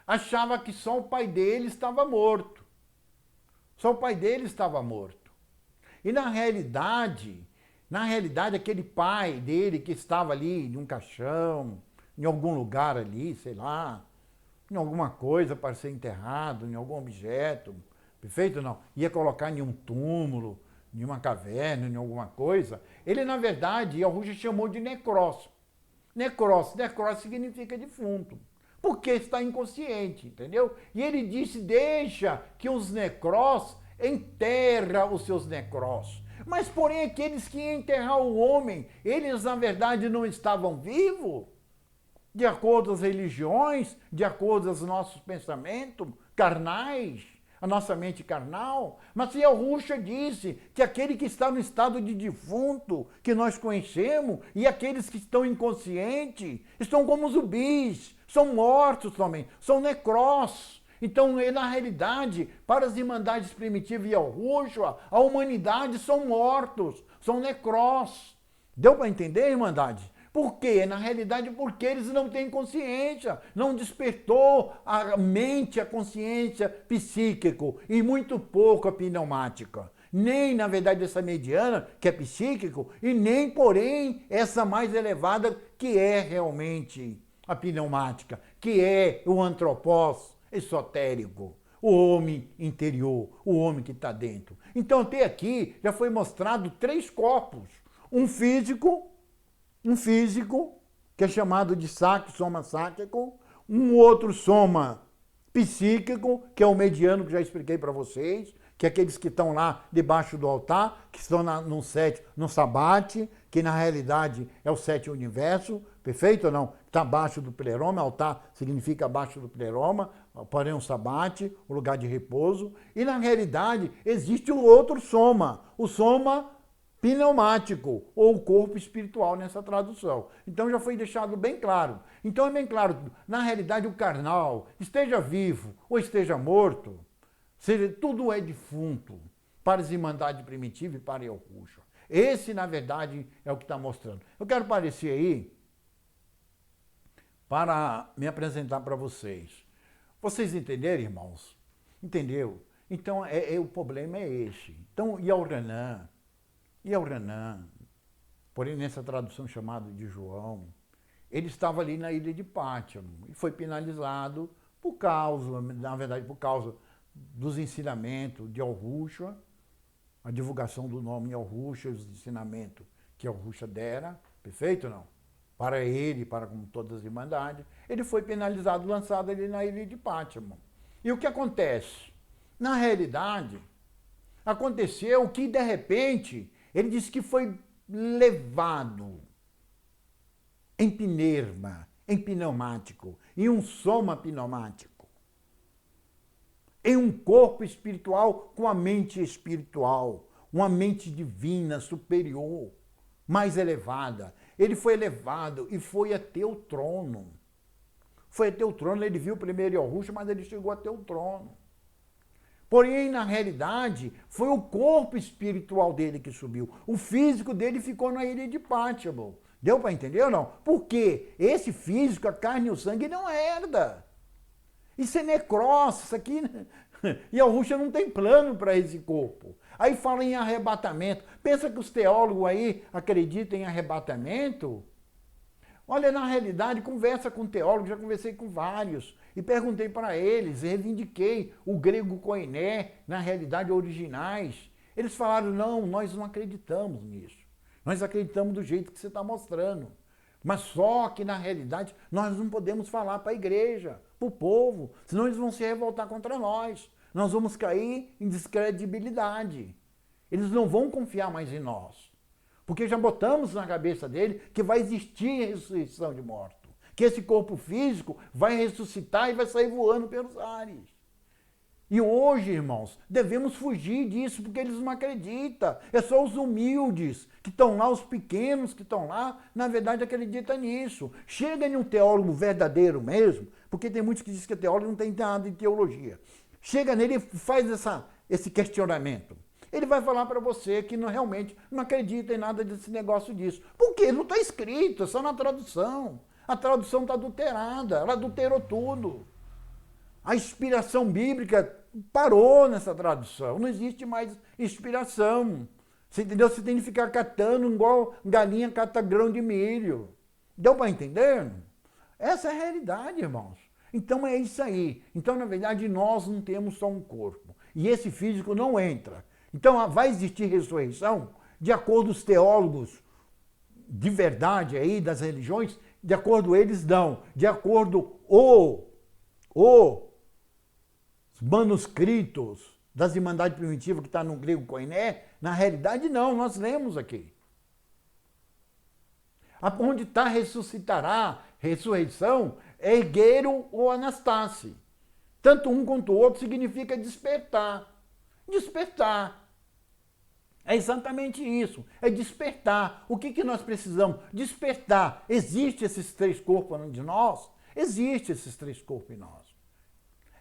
achava que só o pai dele estava morto. Só o pai dele estava morto. E, na realidade, aquele pai dele que estava ali em um caixão, em algum lugar ali, sei lá, em alguma coisa para ser enterrado, em algum objeto, perfeito ou não? Ia colocar em um túmulo, em uma caverna, em alguma coisa. Ele, na verdade, Yahushua chamou de necros. Necros significa defunto, porque está inconsciente, entendeu? E ele disse, deixa que os necros enterra os seus necros. Mas, porém, aqueles que iam enterrar o homem, eles, na verdade, não estavam vivos? De acordo com as religiões, de acordo com os nossos pensamentos carnais, a nossa mente carnal. Mas Yahushua disse que aquele que está no estado de defunto, que nós conhecemos, e aqueles que estão inconscientes, estão como zumbis, são mortos também, são necros. Então, na realidade, para as irmandades primitivas e Yahushua, a humanidade são mortos, são necros. Deu para entender, irmandade? Por quê? Na realidade, porque eles não têm consciência, não despertou a mente, a consciência psíquico e muito pouco a pneumática. Nem, na verdade, essa mediana, que é psíquico, e nem, porém, essa mais elevada, que é realmente a pneumática, que é o antropós esotérico, o homem interior, o homem que está dentro. Então, até aqui já foi mostrado 3 corpos, um físico, que é chamado de soma sáquico, um outro soma psíquico, que é o mediano, que já expliquei para vocês, que é aqueles que estão lá debaixo do altar, que estão no sabate, que na realidade é o 7 universo, perfeito ou não? Está abaixo do pleroma, altar significa abaixo do pleroma, porém um sabate, o lugar de repouso, e na realidade existe um outro soma, o soma pneumático, ou corpo espiritual nessa tradução. Então já foi deixado bem claro. Então é bem claro, na realidade o carnal, esteja vivo ou esteja morto, seja, tudo é defunto para as irmandades primitivas e para Yahushua. Esse, na verdade, é o que está mostrando. Eu quero aparecer aí para me apresentar para vocês. Vocês entenderam, irmãos? Entendeu? Então, o problema é esse. Então, Yahuranã, porém nessa tradução chamada de João, ele estava ali na ilha de Pátimo e foi penalizado por causa, na verdade, por causa dos ensinamentos de Yahushua, a divulgação do nome Yahushua, os ensinamentos que Yahushua dera, perfeito ou não? Para ele, para com todas as irmandades, ele foi penalizado, lançado ali na ilha de Pátimo. E o que acontece? Na realidade, aconteceu que, de repente, ele disse que foi levado em pneuma, em pneumático, em um soma pneumático, em um corpo espiritual com a mente espiritual, uma mente divina, superior, mais elevada. Ele foi elevado e foi até o trono. Foi até o trono, ele viu primeiro Yahushua, mas ele chegou até o trono. Porém, na realidade, foi o corpo espiritual dele que subiu. O físico dele ficou na ilha de Pátimo, Deu para entender ou não? Porque esse físico, a carne e o sangue, não herda. Isso é necrose, isso aqui... E a Rússia não tem plano para esse corpo. Aí fala em arrebatamento. Pensa que os teólogos aí acreditam em arrebatamento? Olha, na realidade, conversa com teólogos, já conversei com vários, e perguntei para eles, reivindiquei o grego koiné, na realidade, originais. Eles falaram, não, nós não acreditamos nisso. Nós acreditamos do jeito que você está mostrando. Mas só que, na realidade, nós não podemos falar para a igreja, para o povo, senão eles vão se revoltar contra nós. Nós vamos cair em descredibilidade. Eles não vão confiar mais em nós. Porque já botamos na cabeça dele que vai existir ressurreição de morto. Que esse corpo físico vai ressuscitar e vai sair voando pelos ares. E hoje, irmãos, devemos fugir disso, porque eles não acreditam. É só os humildes que estão lá, os pequenos que estão lá, na verdade acreditam nisso. Chega em um teólogo verdadeiro mesmo, porque tem muitos que dizem que teólogo não tem nada de teologia. Chega nele e faz esse questionamento. Ele vai falar para você que realmente não acredita em nada desse negócio disso. Por quê? Não está escrito, é só na tradução. A tradução está adulterada, ela adulterou tudo. A inspiração bíblica parou nessa tradução, não existe mais inspiração. Você entendeu? Você tem que ficar catando igual galinha cata grão de milho. Deu para entender? Essa é a realidade, irmãos. Então é isso aí. Então, na verdade, nós não temos só um corpo. E esse físico não entra. Então, vai existir ressurreição? De acordo com os teólogos de verdade aí, das religiões, de acordo eles não. De acordo os manuscritos das Irmandades Primitivas, que está no grego koiné, na realidade não, nós lemos aqui. Onde está ressuscitará, ressurreição, é ergueiro ou anastasse. Tanto um quanto o outro significa despertar. Despertar. É exatamente isso, é despertar. O que nós precisamos? Despertar. Existem esses três corpos de nós? Existem esses três corpos em nós.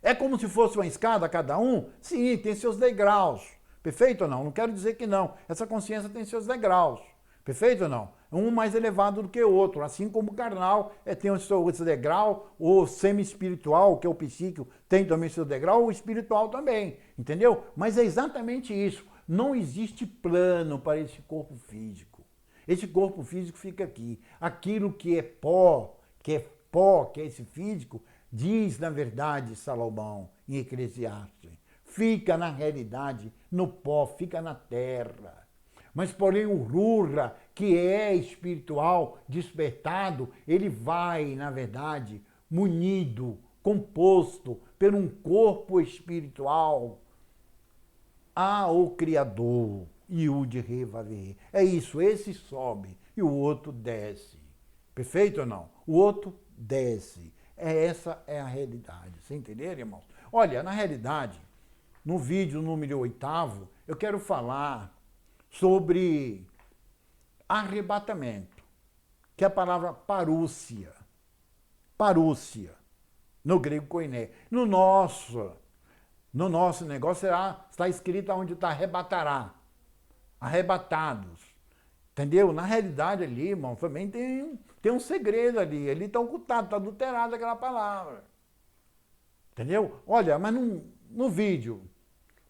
É como se fosse uma escada cada um? Sim, tem seus degraus. Perfeito ou não? Não quero dizer que não. Essa consciência tem seus degraus. Perfeito ou não? Um mais elevado do que o outro. Assim como o carnal tem o seu degrau, o semi-espiritual, que é o psíquico, tem também seu degrau, o espiritual também. Entendeu? Mas é exatamente isso. Não existe plano para esse corpo físico. Esse corpo físico fica aqui. Aquilo que é pó, que é esse físico, diz, na verdade, Salomão, em Eclesiastes, fica na realidade no pó, fica na terra. Mas, porém, o Rura, que é espiritual, despertado, ele vai, na verdade, munido, composto por um corpo espiritual ao Criador, e o de Revaver. É isso, esse sobe e o outro desce. Perfeito ou não? O outro desce. Essa é a realidade. Você entendeu, irmãos? Olha, na realidade, no vídeo número 8º, eu quero falar sobre arrebatamento, que é a palavra parúcia. Parúcia, no grego koiné. No nosso negócio está escrito onde está arrebatará. Arrebatados. Entendeu? Na realidade ali, irmão, também tem um segredo ali. Ali está ocultado, está adulterado aquela palavra. Entendeu? Olha, mas no vídeo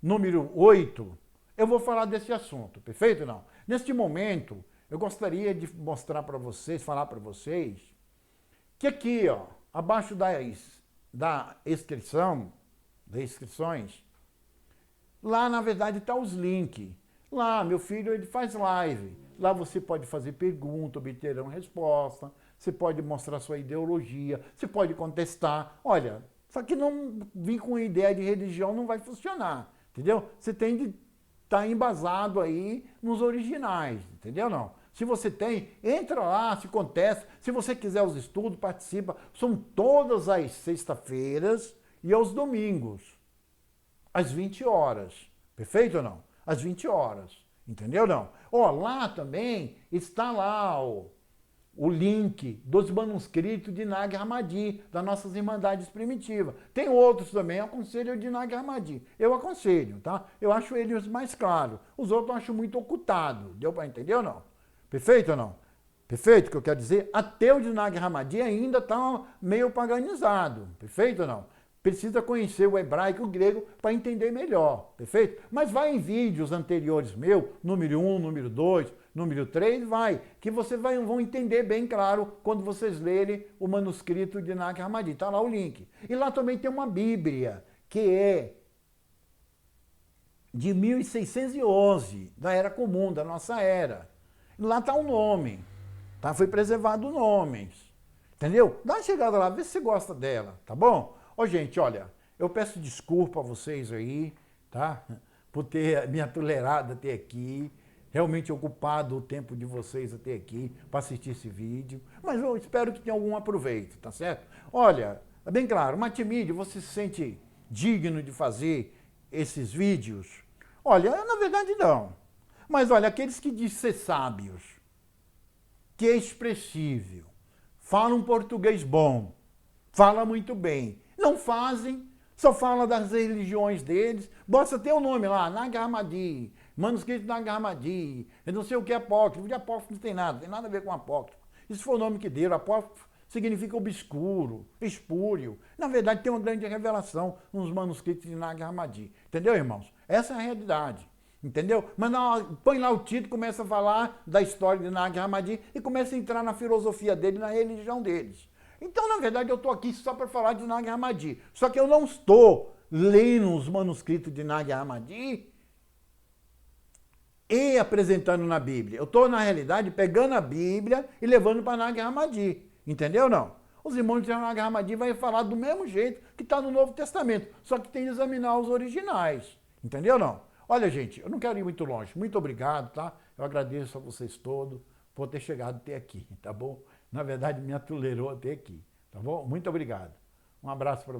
número 8, eu vou falar desse assunto, perfeito ou não? Neste momento, eu gostaria de mostrar para vocês, falar para vocês, que aqui, ó, abaixo das inscrições, lá, na verdade, está os links. Lá, meu filho, ele faz live. Lá você pode fazer pergunta, obter uma resposta, você pode mostrar sua ideologia, você pode contestar. Olha, só que não vir com ideia de religião não vai funcionar, entendeu? Você tem de estar embasado aí nos originais, entendeu não? Se você tem, entra lá, se contesta. Se você quiser os estudos, participa. São todas as sextas-feiras e aos domingos, às 20 horas. Perfeito ou não? Às 20 horas. Entendeu não? Ó, lá também está lá o link dos manuscritos de Nag Hammadi, das nossas Irmandades Primitivas. Tem outros também, eu aconselho o de Nag Hammadi. Eu aconselho, tá? Eu acho eles mais claros. Os outros eu acho muito ocultado. Deu para entender ou não? Perfeito ou não? Perfeito? O que eu quero dizer? Até o de Nag Hammadi ainda está meio paganizado. Perfeito ou não? Precisa conhecer o hebraico e o grego para entender melhor. Perfeito? Mas vai em vídeos anteriores meu, número 1, número 2, número 3, vai. Que vocês vão entender bem claro quando vocês lerem o manuscrito de Nag Hammadi. Está lá o link. E lá também tem uma Bíblia, que é de 1611, da Era Comum, da nossa era. Lá está o nome. Tá? Foi preservado o nome. Entendeu? Dá uma chegada lá, vê se você gosta dela, tá bom? Ô, gente, olha, eu peço desculpa a vocês aí, tá? Por ter me atolerado até aqui, realmente ocupado o tempo de vocês até aqui para assistir esse vídeo, mas eu espero que tenha algum aproveito, tá certo? Olha, é bem claro, Matimídio, você se sente digno de fazer esses vídeos? Olha, na verdade não. Mas olha, aqueles que dizem ser sábios, que é expressível, fala um português bom, fala muito bem, não fazem, só fala das religiões deles, bota até o nome lá, Nag Hammadi, manuscrito Nag Hammadi, eu não sei o que é apócrifo, de apócrifo não tem nada a ver com apócrifo. Isso foi o nome que deram, apócrifo significa obscuro, espúrio. Na verdade tem uma grande revelação nos manuscritos de Nag Hammadi, entendeu, irmãos? Essa é a realidade. Entendeu? Mas não, põe lá o título, começa a falar da história de Nag Hammadi e começa a entrar na filosofia dele, na religião deles. Então, na verdade, eu estou aqui só para falar de Nag Hammadi. Só que eu não estou lendo os manuscritos de Nag Hammadi e apresentando na Bíblia. Eu estou, na realidade, pegando a Bíblia e levando para Nag Hammadi. Entendeu ou não? Os irmãos de Nag Hammadi vão falar do mesmo jeito que está no Novo Testamento, só que tem que examinar os originais. Entendeu ou não? Olha, gente, eu não quero ir muito longe. Muito obrigado, tá? Eu agradeço a vocês todos por ter chegado até aqui, tá bom? Na verdade, me atolerou até aqui, tá bom? Muito obrigado. Um abraço para vocês.